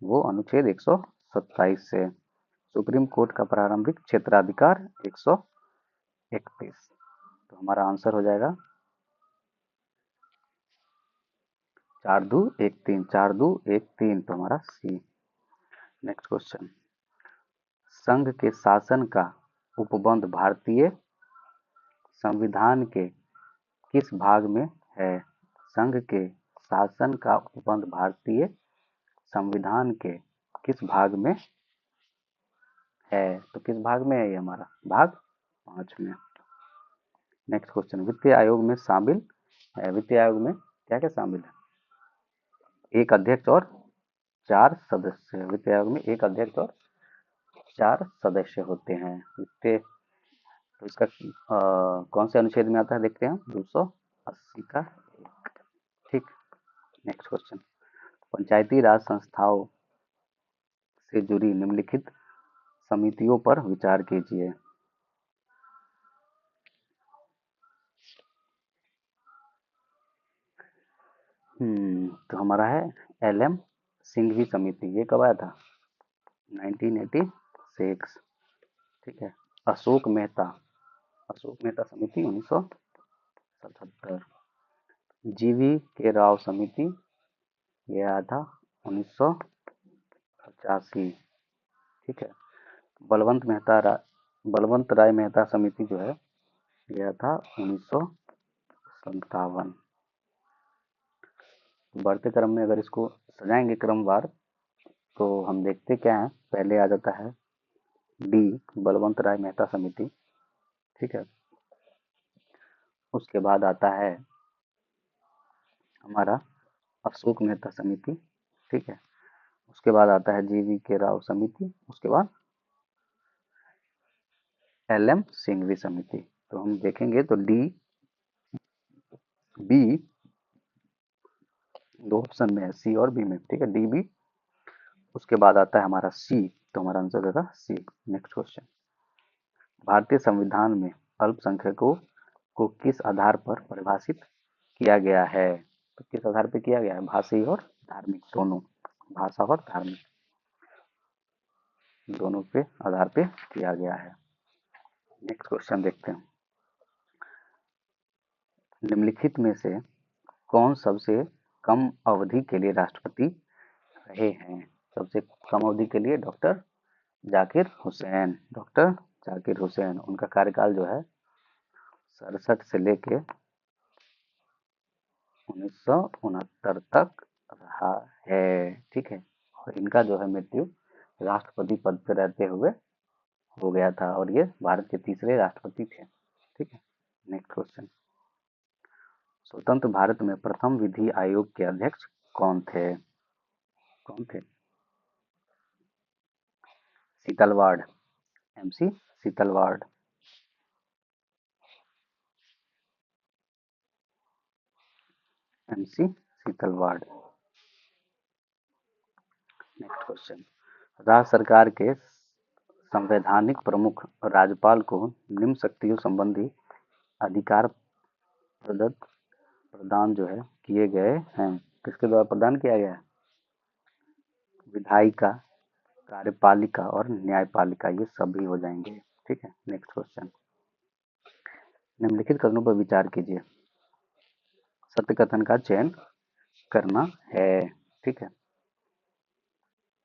वो अनुच्छेद 127 से। सुप्रीम कोर्ट का प्रारंभिक क्षेत्राधिकार 131। तो हमारा आंसर हो जाएगा 4213। 4213 तो हमारा सी। नेक्स्ट क्वेश्चन, संघ के शासन का उपबंध भारतीय संविधान के किस भाग में है? संघ के शासन का उपबंध भारतीय संविधान के किस भाग में है? तो किस भाग में है ये हमारा? भाग 5 में। नेक्स्ट क्वेश्चन, वित्तीय आयोग में शामिल है। वित्तीय आयोग में क्या क्या शामिल है? एक अध्यक्ष और 4 सदस्य। वित्तीय आयोग में एक अध्यक्ष और 4 सदस्य होते हैं। वित्तीय तो इसका कौन से अनुच्छेद में आता है देखते हैं, 280 का 1, ठीक। नेक्स्ट क्वेश्चन, पंचायती राज संस्थाओं से जुड़ी निम्नलिखित समितियों पर विचार कीजिए। तो हमारा है एल.एम. सिंघवी समिति। ये कब आया था? 1986, ठीक है। अशोक मेहता समिति 1977। जीवी के राव समिति ये आया था 1985, ठीक है। बलवंत राय मेहता समिति जो है यह था 1957। बढ़ते क्रम में अगर इसको सजाएंगे क्रमवार तो हम देखते क्या है, पहले आ जाता है डी बलवंत राय मेहता समिति, ठीक है। उसके बाद आता है हमारा अशोक मेहता समिति, ठीक है। उसके बाद आता है जीवी के राव समिति। उसके बाद एल.एम. सिंघवी समिति। तो हम देखेंगे तो डी बी दो ऑप्शन में है, सी और बी में, ठीक है, डी बी। उसके बाद आता है हमारा सी, तो हमारा आंसर होगा सी। नेक्स्ट क्वेश्चन, भारतीय संविधान में अल्पसंख्यकों को किस आधार पर परिभाषित किया गया है? तो किस आधार पर किया गया है? भाषी और धार्मिक दोनों। भाषा और धार्मिक दोनों पे आधार पे किया गया है। नेक्स्ट क्वेश्चन देखते हैं, निम्नलिखित में से कौन सबसे कम अवधि के लिए राष्ट्रपति रहे हैं? सबसे कम अवधि के लिए डॉक्टर जाकिर हुसैन। डॉक्टर जाकिर हुसैन, उनका कार्यकाल जो है 67 से लेके 1969 तक रहा है, ठीक है। और इनका जो है मृत्यु राष्ट्रपति पद पर रहते हुए हो गया था और ये भारत के तीसरे राष्ट्रपति थे। ठीक है। नेक्स्ट क्वेश्चन, स्वतंत्र भारत में प्रथम विधि आयोग के अध्यक्ष कौन थे? कौन थे? Setalvad, MC Setalvad. MC Setalvad. Next question, राज्य सरकार के संवैधानिक प्रमुख राज्यपाल को निम्न शक्तियों संबंधी अधिकार प्रदान जो है किए गए हैं। किसके द्वारा प्रदान किया गया है? विधायिका, कार्यपालिका और न्यायपालिका, ये सभी हो जाएंगे। ठीक है। नेक्स्ट क्वेश्चन, निम्नलिखित कथनों पर विचार कीजिए। सत्य कथन का चयन करना है। ठीक है।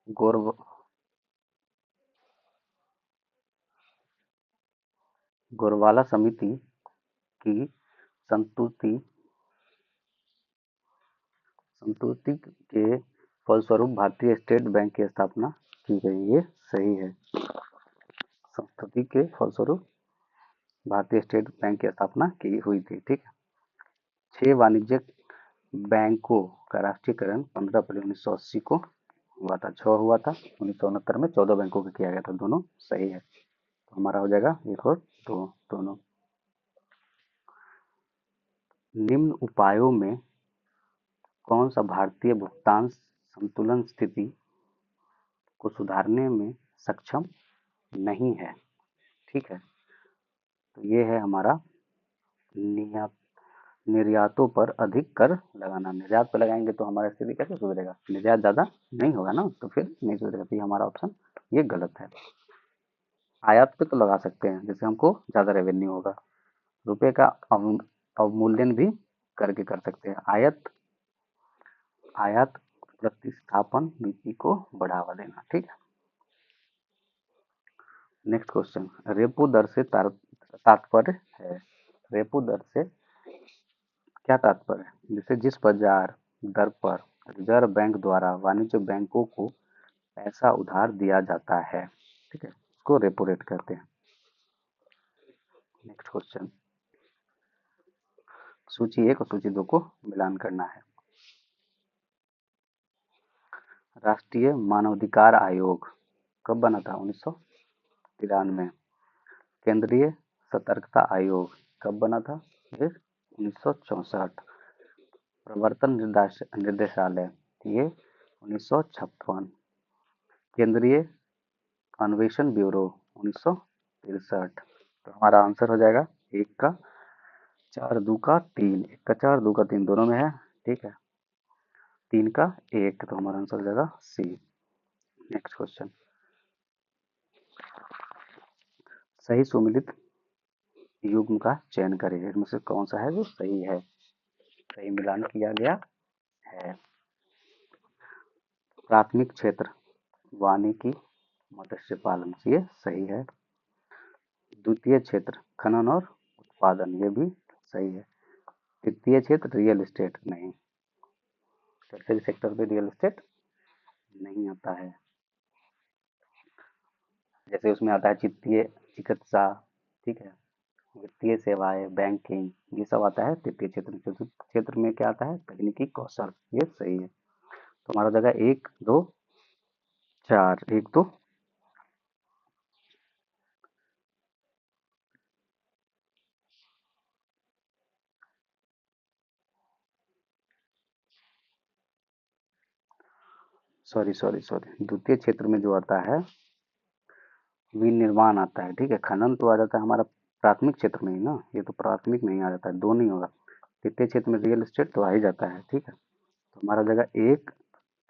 गौरव गोरवाला समिति की संतुति संतुति के फलस्वरूप भारतीय स्टेट बैंक की स्थापना की गई। ये सही है। संस्तुति के फलस्वरूप भारतीय स्टेट बैंक की स्थापना की हुई थी। ठीक है। 6 वाणिज्यिक बैंकों का राष्ट्रीयकरण 15 अप्रैल 1980 को हुआ था। 6 हुआ था। 1969 में 14 बैंकों का किया गया था। दोनों सही है। तो हमारा हो जाएगा 1 और 2 दोनों। निम्न उपायों में कौन सा भारतीय भुगतान संतुलन स्थिति को सुधारने में सक्षम नहीं है? ठीक है। तो ये है हमारा निर्यातों पर अधिक कर लगाना। निर्यात पर लगाएंगे तो हमारा स्थिति कैसे सुधरेगा? निर्यात ज़्यादा नहीं होगा ना, तो फिर नहीं सुधरेगा। तो ये हमारा ऑप्शन ये गलत है। आयात पे तो लगा सकते हैं, जिससे हमको ज़्यादा रेवेन्यू होगा। रुपए का अवमूल्यन भी करके कर सकते हैं। आयात आयात प्रतिस्थापन नीति को बढ़ावा देना। ठीक है। नेक्स्ट क्वेश्चन, रेपो दर से तात्पर्य है। रेपो दर से क्या तात्पर्य है? जैसे जिस बाजार दर पर रिजर्व बैंक द्वारा वाणिज्य बैंकों को पैसा उधार दिया जाता है, ठीक है, उसको रेपो रेट कहते हैं। नेक्स्ट क्वेश्चन, सूची 1 और सूची 2 को मिलान करना है। राष्ट्रीय मानवाधिकार आयोग कब बना था? 1993। केंद्रीय सतर्कता आयोग कब बना था? ये 1964। प्रवर्तन निर्देशालय ये 1956। केंद्रीय अन्वेषण ब्यूरो 1963। तो हमारा आंसर हो जाएगा 1 का 4, 2 का 3, 1 का 4, 2 का 3 दोनों में है। ठीक है। 3 का 1, तो हमारा आंसर हो जाएगा सी। नेक्स्ट क्वेश्चन, सही सुमिलित युग्म का चयन करें। इनमें से कौन सा है जो सही है? सही मिलान किया गया है। प्राथमिक क्षेत्र वानिकी मत्स्य पालन, ये सही है। द्वितीय क्षेत्र खनन और उत्पादन, ये भी सही है। तृतीय क्षेत्र रियल एस्टेट, नहीं। टर्सरी सेक्टर पे रियल एस्टेट नहीं आता है। जैसे उसमें आता है चित्तीय चिकित्सा, ठीक है, वित्तीय सेवाएं, बैंकिंग, ये सब आता है तृतीय क्षेत्र में। चतुर्थ क्षेत्र में क्या आता है? तकनीकी कौशल, ये सही है। तो हमारा जगह 1, 2, 4, 1, 2, सॉरी सॉरी सॉरी, द्वितीय क्षेत्र में जो आता है विनिर्माण आता है। ठीक है। खनन तो आ जाता है हमारा प्राथमिक क्षेत्र में ही ना, ये तो प्राथमिक में ही आ जाता है, 2 नहीं होगा। तृतीय क्षेत्र में रियल एस्टेट तो आ ही जाता है। ठीक है। तो हमारा जगह 1,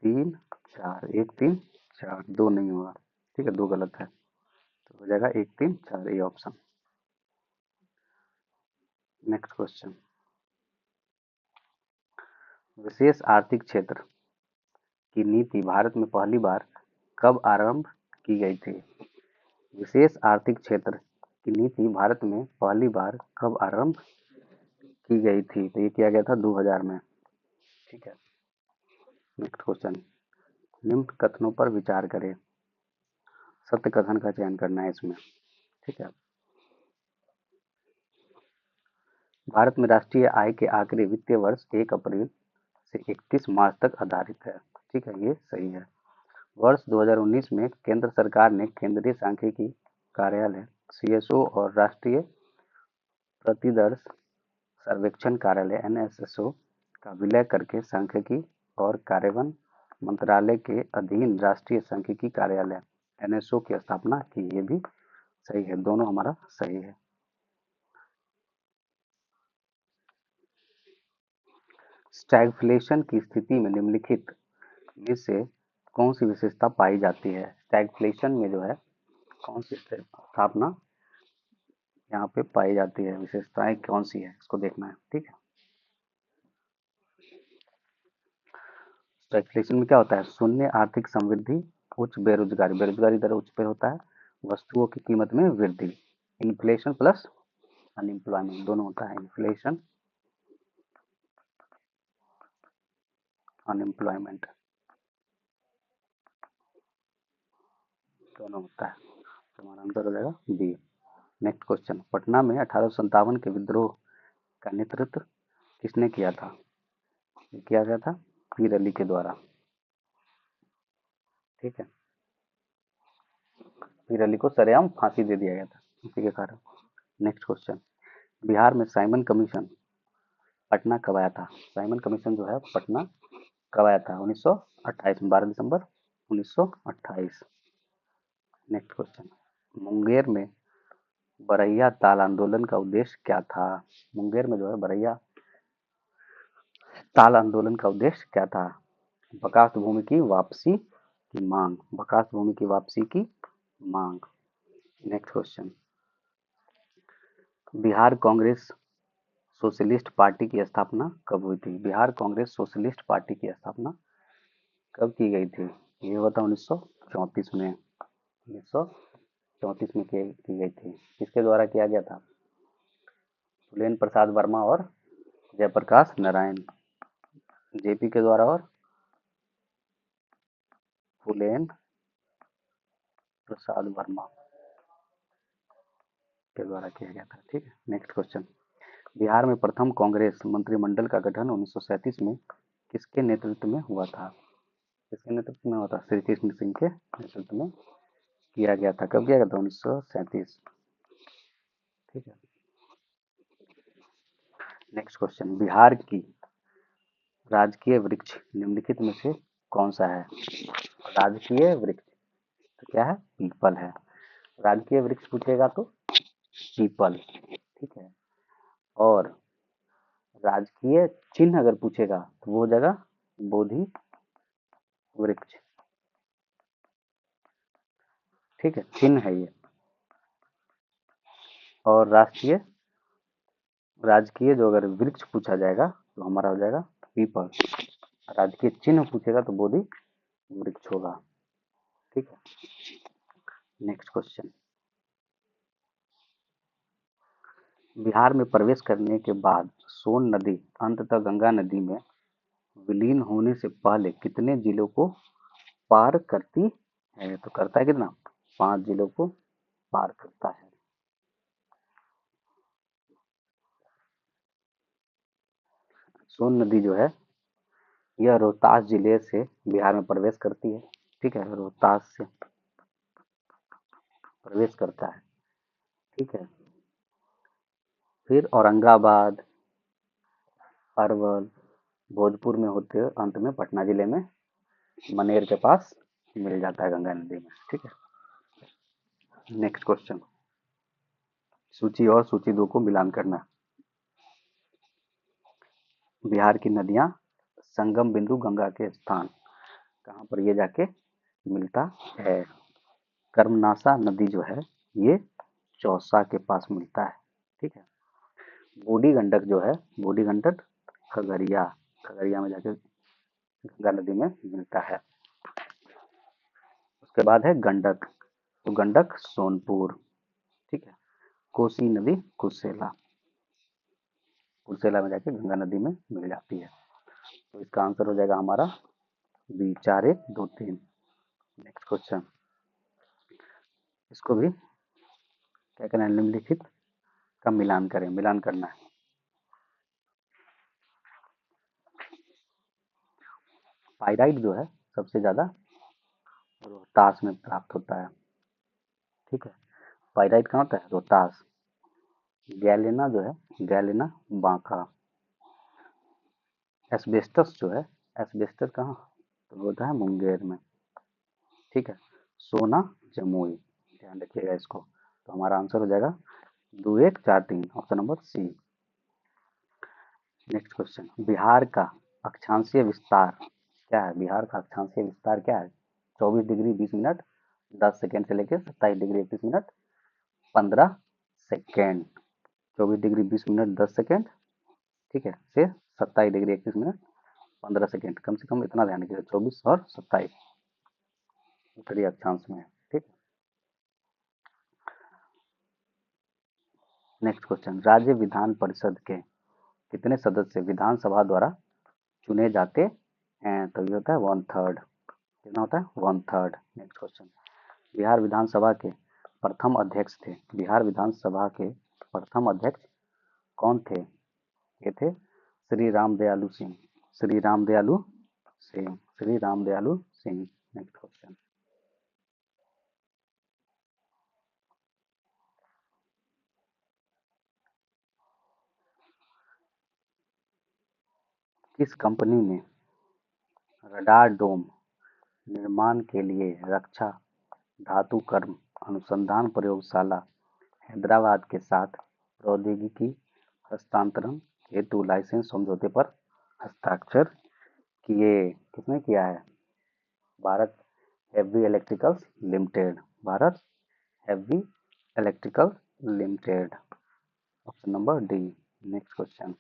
3, 4, 1, 3, 4, 2 नहीं होगा। ठीक है, 2 गलत है। तो हो जाएगा 1, 3, 4, ये ऑप्शन। नेक्स्ट क्वेश्चन, विशेष आर्थिक क्षेत्र की नीति भारत में पहली बार कब आरंभ की गई थी? विशेष आर्थिक क्षेत्र की नीति भारत में पहली बार कब आरंभ की गई थी? तो ये किया गया था 2000 में। ठीक है। नेक्स्ट क्वेश्चन, निम्न कथनों पर विचार करें। सत्य कथन का चयन करना है इसमें। ठीक है। भारत में राष्ट्रीय आय के आंकड़े वित्तीय वर्ष 1 अप्रैल से 31 मार्च तक आधारित है। ठीक है, ये सही है। वर्ष 2019 में केंद्र सरकार ने केंद्रीय सांख्यिकी कार्यालय सीएसओ और राष्ट्रीय प्रतिदर्श सर्वेक्षण कार्यालय एनएसएसओ का विलय करके सांख्यिकी और कार्यान्वयन मंत्रालय के अधीन राष्ट्रीय सांख्यिकी कार्यालय एनएसओ की स्थापना की। ये भी सही है, दोनों हमारा सही है। स्टैगफ्लेशन की स्थिति में निम्नलिखित में से कौन सी विशेषता पाई जाती है? स्टैगफ्लेशन में जो है कौन सी स्थापना यहाँ पे पाई जाती है, विशेषताएं कौन सी है, इसको देखना है। ठीक है। स्टैगफ्लेशन में क्या होता है? शून्य आर्थिक समृद्धि, उच्च बेरोजगारी, बेरोजगारी दर उच्च पे होता है, वस्तुओं की कीमत में वृद्धि। इन्फ्लेशन प्लस अनएम्प्लॉयमेंट दोनों होता है, इन्फ्लेशन अनएम्प्लॉयमेंट दोनों होता है। तो हमारा आंसर हो जाएगा बी। नेक्स्ट क्वेश्चन, पटना में 1857 के विद्रोह का नेतृत्व किसने किया था? ये किया गया था पीर अली के द्वारा। ठीक है, पीर अली को सरेआम फांसी दे दिया गया था इसी के कारण। नेक्स्ट क्वेश्चन, बिहार में साइमन कमीशन पटना कब आया था? साइमन कमीशन जो है पटना कब आया था? 1928 में, 12 दिसंबर 1928। नेक्स्ट क्वेश्चन, मुंगेर में बरैया ताल आंदोलन का उद्देश्य क्या था? मुंगेर में जो है बरैया ताल आंदोलन का उद्देश्य क्या था? बकास्त भूमि की वापसी की मांग, बकास्त भूमि की वापसी की मांग। Next question, Bihar Congress socialist party की स्थापना कब हुई थी? बिहार कांग्रेस सोशलिस्ट पार्टी की स्थापना कब की गई थी? ये हुआ था 1934 में। 1934 में की गई थी। किसके द्वारा किया गया था? फुलेन प्रसाद वर्मा और जयप्रकाश नारायण, जेपी के द्वारा और फुलेन प्रसाद वर्मा के द्वारा किया गया था। ठीक है। नेक्स्ट क्वेश्चन, बिहार में प्रथम कांग्रेस मंत्रिमंडल का गठन 1937 में किसके नेतृत्व में हुआ था? किसके नेतृत्व में हुआ था? श्री कृष्ण सिंह के नेतृत्व में किया गया था। कब किया गया था? 1937। ठीक है। नेक्स्ट क्वेश्चन, बिहार की राजकीय वृक्ष निम्नलिखित में से कौन सा है? राजकीय वृक्ष तो क्या है? पीपल है। राजकीय वृक्ष पूछेगा तो पीपल। ठीक है। और राजकीय चिन्ह अगर पूछेगा तो वो जगह बोधि वृक्ष। ठीक है, चिन्ह है ये। और राष्ट्रीय राजकीय जो अगर वृक्ष पूछा जाएगा तो हमारा हो जाएगा पीपल। राजकीय चिन्ह पूछेगा तो बोधि वृक्ष होगा। ठीक है। नेक्स्ट क्वेश्चन, बिहार में प्रवेश करने के बाद सोन नदी अंततः गंगा नदी में विलीन होने से पहले कितने जिलों को पार करती है? तो करता है कितना? 5 जिलों को पार करता है। सोन नदी जो है यह रोहतास जिले से बिहार में प्रवेश करती है। ठीक है, रोहतास से प्रवेश करता है। ठीक है। फिर औरंगाबाद, अरवल, भोजपुर में होते हुए अंत में पटना जिले में मनेर के पास मिल जाता है गंगा नदी में। ठीक है। नेक्स्ट क्वेश्चन, सूची और सूची 2 को मिलान करना। बिहार की नदियां संगम बिंदु गंगा के स्थान कहाँ पर ये जाके मिलता है? कर्मनासा नदी जो है ये चौसा के पास मिलता है। ठीक है। बूढ़ी गंडक जो है, बूढ़ी गंडक खगड़िया, खगड़िया में जाके गंगा नदी में मिलता है। उसके बाद है गंडक, तो गंडक सोनपुर। ठीक है। कोसी नदी कुर्सेला, कुर्सेला में जाके गंगा नदी में मिल जाती है। तो इसका आंसर हो जाएगा हमारा बी, 4 1 2 3। नेक्स्ट क्वेश्चन, इसको भी क्या करना है, निम्नलिखित का मिलान करें, मिलान करना है। पाइराइट जो है सबसे ज्यादा रोहतास में प्राप्त होता है। ठीक है, पाइराइट कहाँ होता है, रोहतास। गैलेना जो है, गैलेना बांका। एस्बेस्टस जो है, एस्बेस्टस कहाँ तो होता है, मुंगेर में। ठीक है, सोना जमुई, ध्यान रखिएगा इसको। तो हमारा आंसर हो जाएगा 2143, option number C. Next question, Bihar का अक्षांशीय विस्तार क्या है? बिहार का अक्षांशीय विस्तार क्या है? 24 डिग्री 20 मिनट 10 सेकेंड से लेकर 27 degree 31 minute 15 second. 24 degree 20 minute 10 second, ठीक है, से 27 डिग्री 31 मिनट 15 सेकेंड। कम से कम इतना ध्यान रखिएगा, 24 और 27 उत्तरी अक्षांश में है। ठीक। नेक्स्ट क्वेश्चन, राज्य विधान परिषद के कितने सदस्य विधानसभा द्वारा चुने जाते हैं? तो ये होता है 1/3। कितना होता है? 1/3। नेक्स्ट क्वेश्चन, बिहार विधानसभा के प्रथम अध्यक्ष थे, बिहार विधानसभा के प्रथम अध्यक्ष कौन थे? ये थे श्री राम दयालु सिंह, श्री राम दयालु सिंह, श्री राम दयालु सिंह। नेक्स्ट क्वेश्चन, किस कंपनी ने रडार डोम निर्माण के लिए रक्षा धातुकर्म अनुसंधान प्रयोगशाला हैदराबाद के साथ प्रौद्योगिकी हस्तांतरण हेतु लाइसेंस समझौते पर हस्ताक्षर किए? किसने किया है? Bharat heavy electricals limited, Bharat heavy electrical limited, option number D. Next question,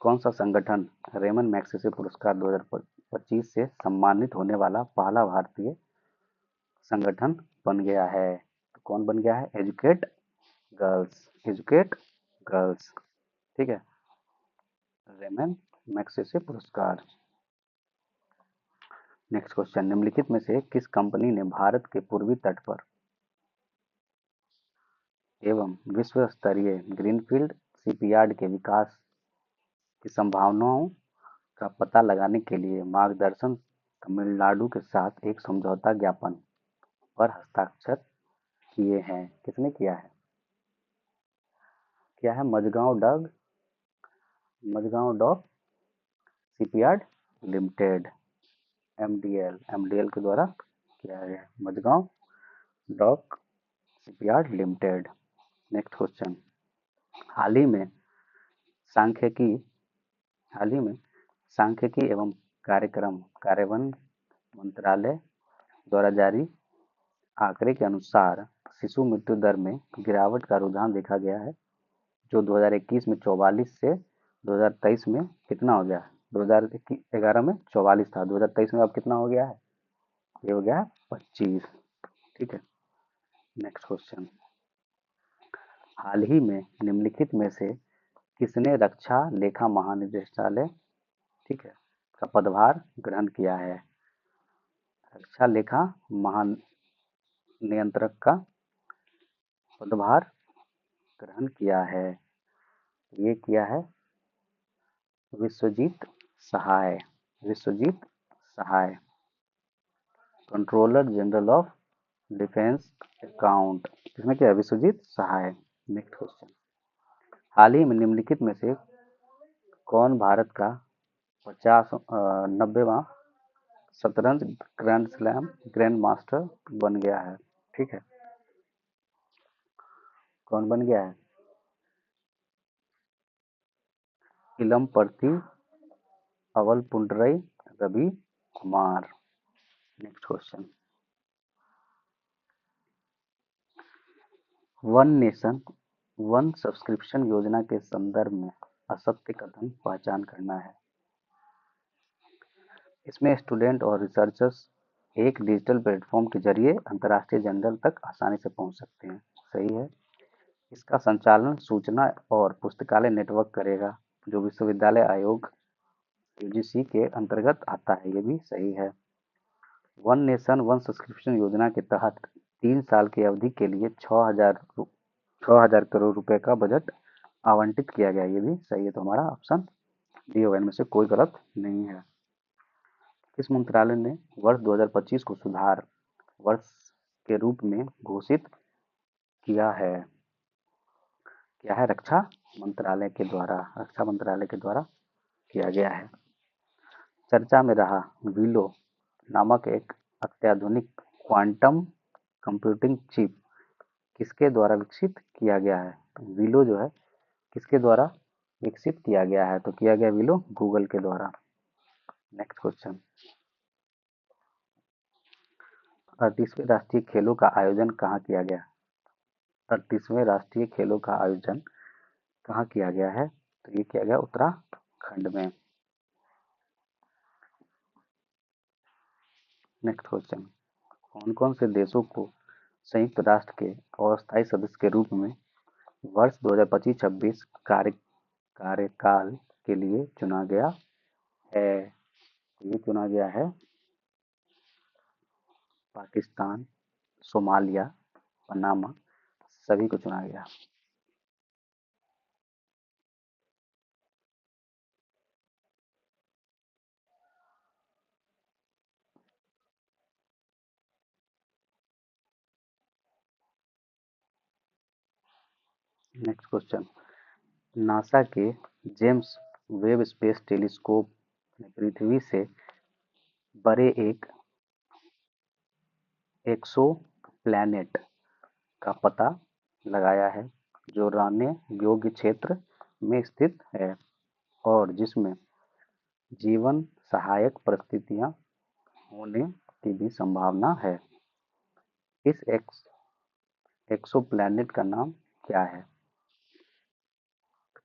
कौन सा संगठन रेमन मैग्सेसे पुरस्कार 2025 से सम्मानित होने वाला पहला भारतीय संगठन बन गया है? तो कौन बन गया है? Educate girls, educate girls. ठीक है, रेमन मैग्सेसे पुरस्कार। नेक्स्ट क्वेश्चन, निम्नलिखित में से किस कंपनी ने भारत के पूर्वी तट पर एवं विश्व स्तरीय ग्रीनफील्ड शिपयार्ड के विकास की संभावनाओं का पता लगाने के लिए मार्गदर्शन तमिलनाडु के साथ एक समझौता ज्ञापन पर हस्ताक्षर किए हैं? किसने किया है? क्या है? Mazagon dock shipyard limited, MDL, MDL के द्वारा किया गया, Mazagon dock shipyard limited. Next question, हाल ही में सांख्यिकी हाल ही में सांख्यिकी एवं कार्यक्रम कार्यान्वयन मंत्रालय द्वारा जारी आंकड़े के अनुसार शिशु मृत्यु दर में गिरावट का रुझान देखा गया है, जो 2021 में 44 से 2023 में कितना हो गया? 2011 में 44 था, 2023 में अब कितना हो गया है? ये हो गया है 25। ठीक है, नेक्स्ट क्वेश्चन, हाल ही में निम्नलिखित में से किसने रक्षा लेखा महानिदेशालय, ठीक है, का पदभार ग्रहण किया है? रक्षा लेखा महानियंत्रक का पदभार ग्रहण किया है, ये किया है Vishwajit Sahay, Vishwajit Sahay, controller general of defence account, इसमें क्या है? विश्वजीत सहाय। नेक्स्ट क्वेश्चन, हाल ही में निम्नलिखित में से कौन भारत का 90वां शतरंज ग्रैंड स्लैम ग्रैंड मास्टर बन गया है? ठीक है, कौन बन गया है? Ilamparithi Avalpoondurai Ravi Kumar. Next question, one nation one subscription योजना के संदर्भ में असत्य कथन पहचान करना है। इसमें स्टूडेंट और रिसर्चर्स एक डिजिटल प्लेटफॉर्म के जरिए अंतर्राष्ट्रीय जर्नल तक आसानी से पहुंच सकते हैं, सही है। इसका संचालन सूचना और पुस्तकालय नेटवर्क करेगा, जो विश्वविद्यालय आयोग यूजीसी के अंतर्गत आता है, ये भी सही है। वन नेशन वन सब्सक्रिप्शन योजना के तहत 3 साल की अवधि के लिए 6,000 करोड़ रुपए का बजट आवंटित किया गया। ये भी सही है, तो हमारा ऑप्शन डी होगा, इनमें से कोई गलत नहीं है। किस मंत्रालय ने वर्ष 2025 को सुधार वर्ष के रूप में घोषित किया है? क्या है? रक्षा मंत्रालय के द्वारा किया गया है। चर्चा में रहा विलो नामक एक अत्याधुनिक क्वांटम कंप्यूटिंग चिप किसके द्वारा विकसित किया गया है? तो विलो जो है किसके द्वारा विकसित किया गया है? तो किया गया विलो गूगल के द्वारा। नेक्स्ट क्वेश्चन, 38वें राष्ट्रीय खेलों का आयोजन कहाँ किया गया? 38वें राष्ट्रीय खेलों का आयोजन कहाँ किया गया है? तो ये किया गया उत्तराखंड में। नेक्स्ट क्वेश्चन, कौन कौन से देशों को संयुक्त राष्ट्र के अस्थायी सदस्य के रूप में वर्ष 2025-26 कार्यकाल के लिए चुना गया है? ये चुना गया है पाकिस्तान, सोमालिया, पनामा, सभी को चुना गया। नेक्स्ट क्वेश्चन, नासा के जेम्स वेब स्पेस टेलीस्कोप ने पृथ्वी से बड़े एक एक्सो प्लैनेट का पता लगाया है जो रहने योग्य क्षेत्र में स्थित है और जिसमें जीवन सहायक परिस्थितियां होने की भी संभावना है। इस एक्सोप्लैनेट का नाम क्या है?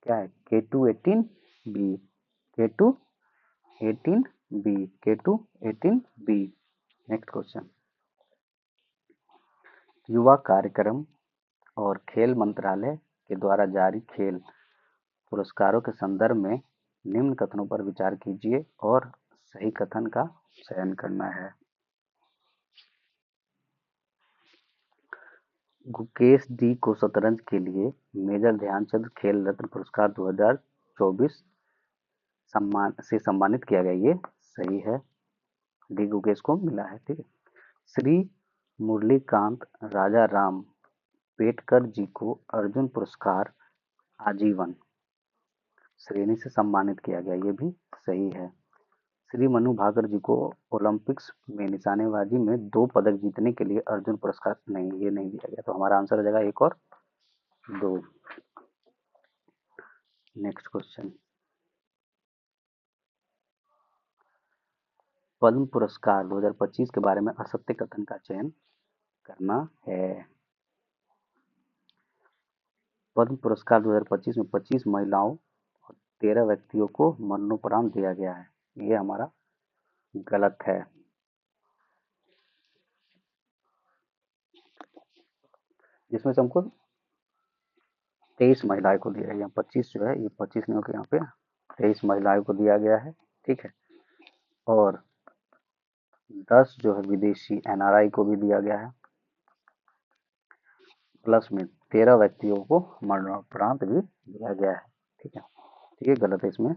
क्या है? K2-18b, K2-18b, K2-18b। Next question, युवा कार्यक्रम और खेल मंत्रालय के द्वारा जारी खेल पुरस्कारों के संदर्भ में निम्न कथनों पर विचार कीजिए और सही कथन का चयन करना है। गुकेश डी को शतरंज के लिए मेजर ध्यानचंद खेल रत्न पुरस्कार 2024 से सम्मानित किया गया। ये सही है, डी गुकेश को मिला है। ठीक है। श्री मुरलीकांत राजा राम पेटकर जी को अर्जुन पुरस्कार आजीवन श्रेणी से सम्मानित किया गया। ये भी सही है। श्री मनु भाकर जी को ओलंपिक्स में निशानेबाजी में 2 पदक जीतने के लिए अर्जुन पुरस्कार नहीं, ये नहीं दिया गया। तो हमारा आंसर हो जाएगा 1 और 2। नेक्स्ट क्वेश्चन, पद्म पुरस्कार 2025 के बारे में असत्य कथन का चयन करना है। पद्म पुरस्कार 2025 में 25 महिलाओं और 13 व्यक्तियों को मरणोपरांत दिया गया है। ये हमारा गलत है। जिसमें से हमको 23 महिलाओं को दिया है। यहाँ 25 जो है, ये 25 नहीं होकर यहाँ पे 23 महिलाओं को दिया गया है। ठीक है। और 10 जो है विदेशी NRI को भी दिया गया है, प्लस में 13 व्यक्तियों को मरणोपरांत भी दिया गया है। ठीक है। ठीक है, गलत है, इसमें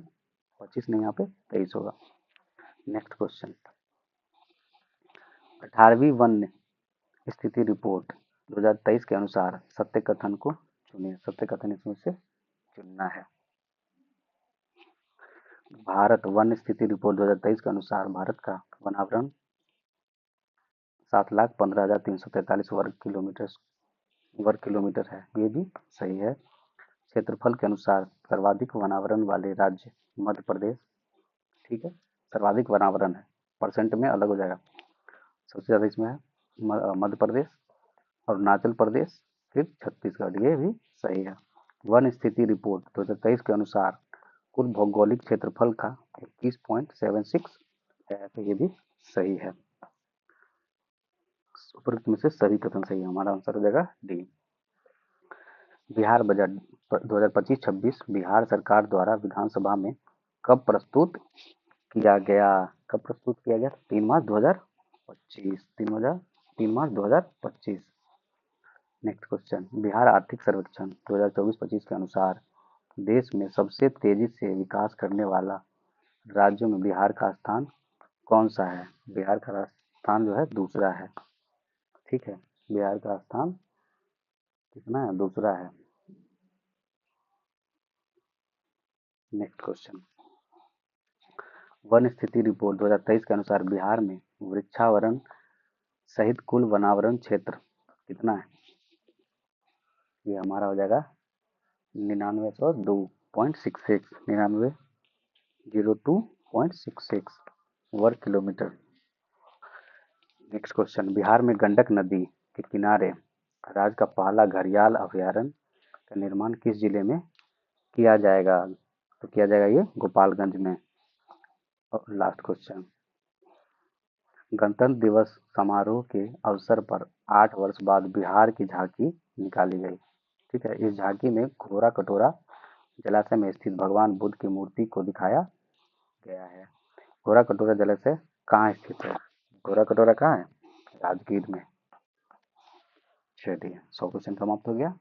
25 नहीं, यहाँ पे 23 होगा। नेक्स्ट क्वेश्चन, 18वीं वन स्थिति रिपोर्ट 2023 के अनुसार सत्य कथन को चुनिए। सत्य कथन इसमें से चुनना है। भारत वन स्थिति रिपोर्ट 2023 के अनुसार भारत का वनावरण 7,15,343 वर्ग किलोमीटर है। ये भी सही है। क्षेत्रफल के अनुसार सर्वाधिक वनावरण वाले राज्य मध्य प्रदेश। ठीक है, सर्वाधिक वनावरण है, परसेंट में अलग हो जाएगा। सबसे ज़्यादा इसमें है मध्य प्रदेश, अरुणाचल प्रदेश, फिर छत्तीसगढ़। ये भी सही है। वन स्थिति रिपोर्ट 2023 के अनुसार कुल भौगोलिक क्षेत्रफल का 21.76 है। तो ये भी सही है। उपरोक्त में से सभी कथन सही है। हमारा आंसर हो जाएगा डी। बिहार बजट 2025-26 बिहार सरकार द्वारा विधानसभा में कब प्रस्तुत किया गया? कब प्रस्तुत किया गया? 3 मार्च 2025। 3 मार्च 2025। नेक्स्ट क्वेश्चन, बिहार आर्थिक सर्वेक्षण 2024-25 के अनुसार देश में सबसे तेजी से विकास करने वाला राज्यों में बिहार का स्थान कौन सा है? बिहार का स्थान जो है दूसरा है। ठीक है, बिहार का स्थान कितना है? दूसरा है। नेक्स्ट क्वेश्चन, वन स्थिति रिपोर्ट 2023 के अनुसार बिहार में वृक्षावरण सहित कुल वनावरण क्षेत्र कितना है? ये हमारा हो जाएगा 9902.66, 9902.66 वर्ग किलोमीटर। नेक्स्ट क्वेश्चन, बिहार में गंडक नदी के किनारे राज्य का पहला घड़ियाल अभयारण्य का निर्माण किस जिले में किया जाएगा? तो किया जाएगा ये गोपालगंज में। और लास्ट क्वेश्चन, गणतंत्र दिवस समारोह के अवसर पर 8 वर्ष बाद बिहार की झांकी निकाली गई। ठीक है, इस झांकी में घोड़ा कटोरा जलाशय में स्थित भगवान बुद्ध की मूर्ति को दिखाया गया है। घोड़ा कटोरा जलाशय कहाँ स्थित है? घोड़ा कटोरा कहाँ है? राजगीर में। चलिए, 100 क्वेश्चन समाप्त हो गया।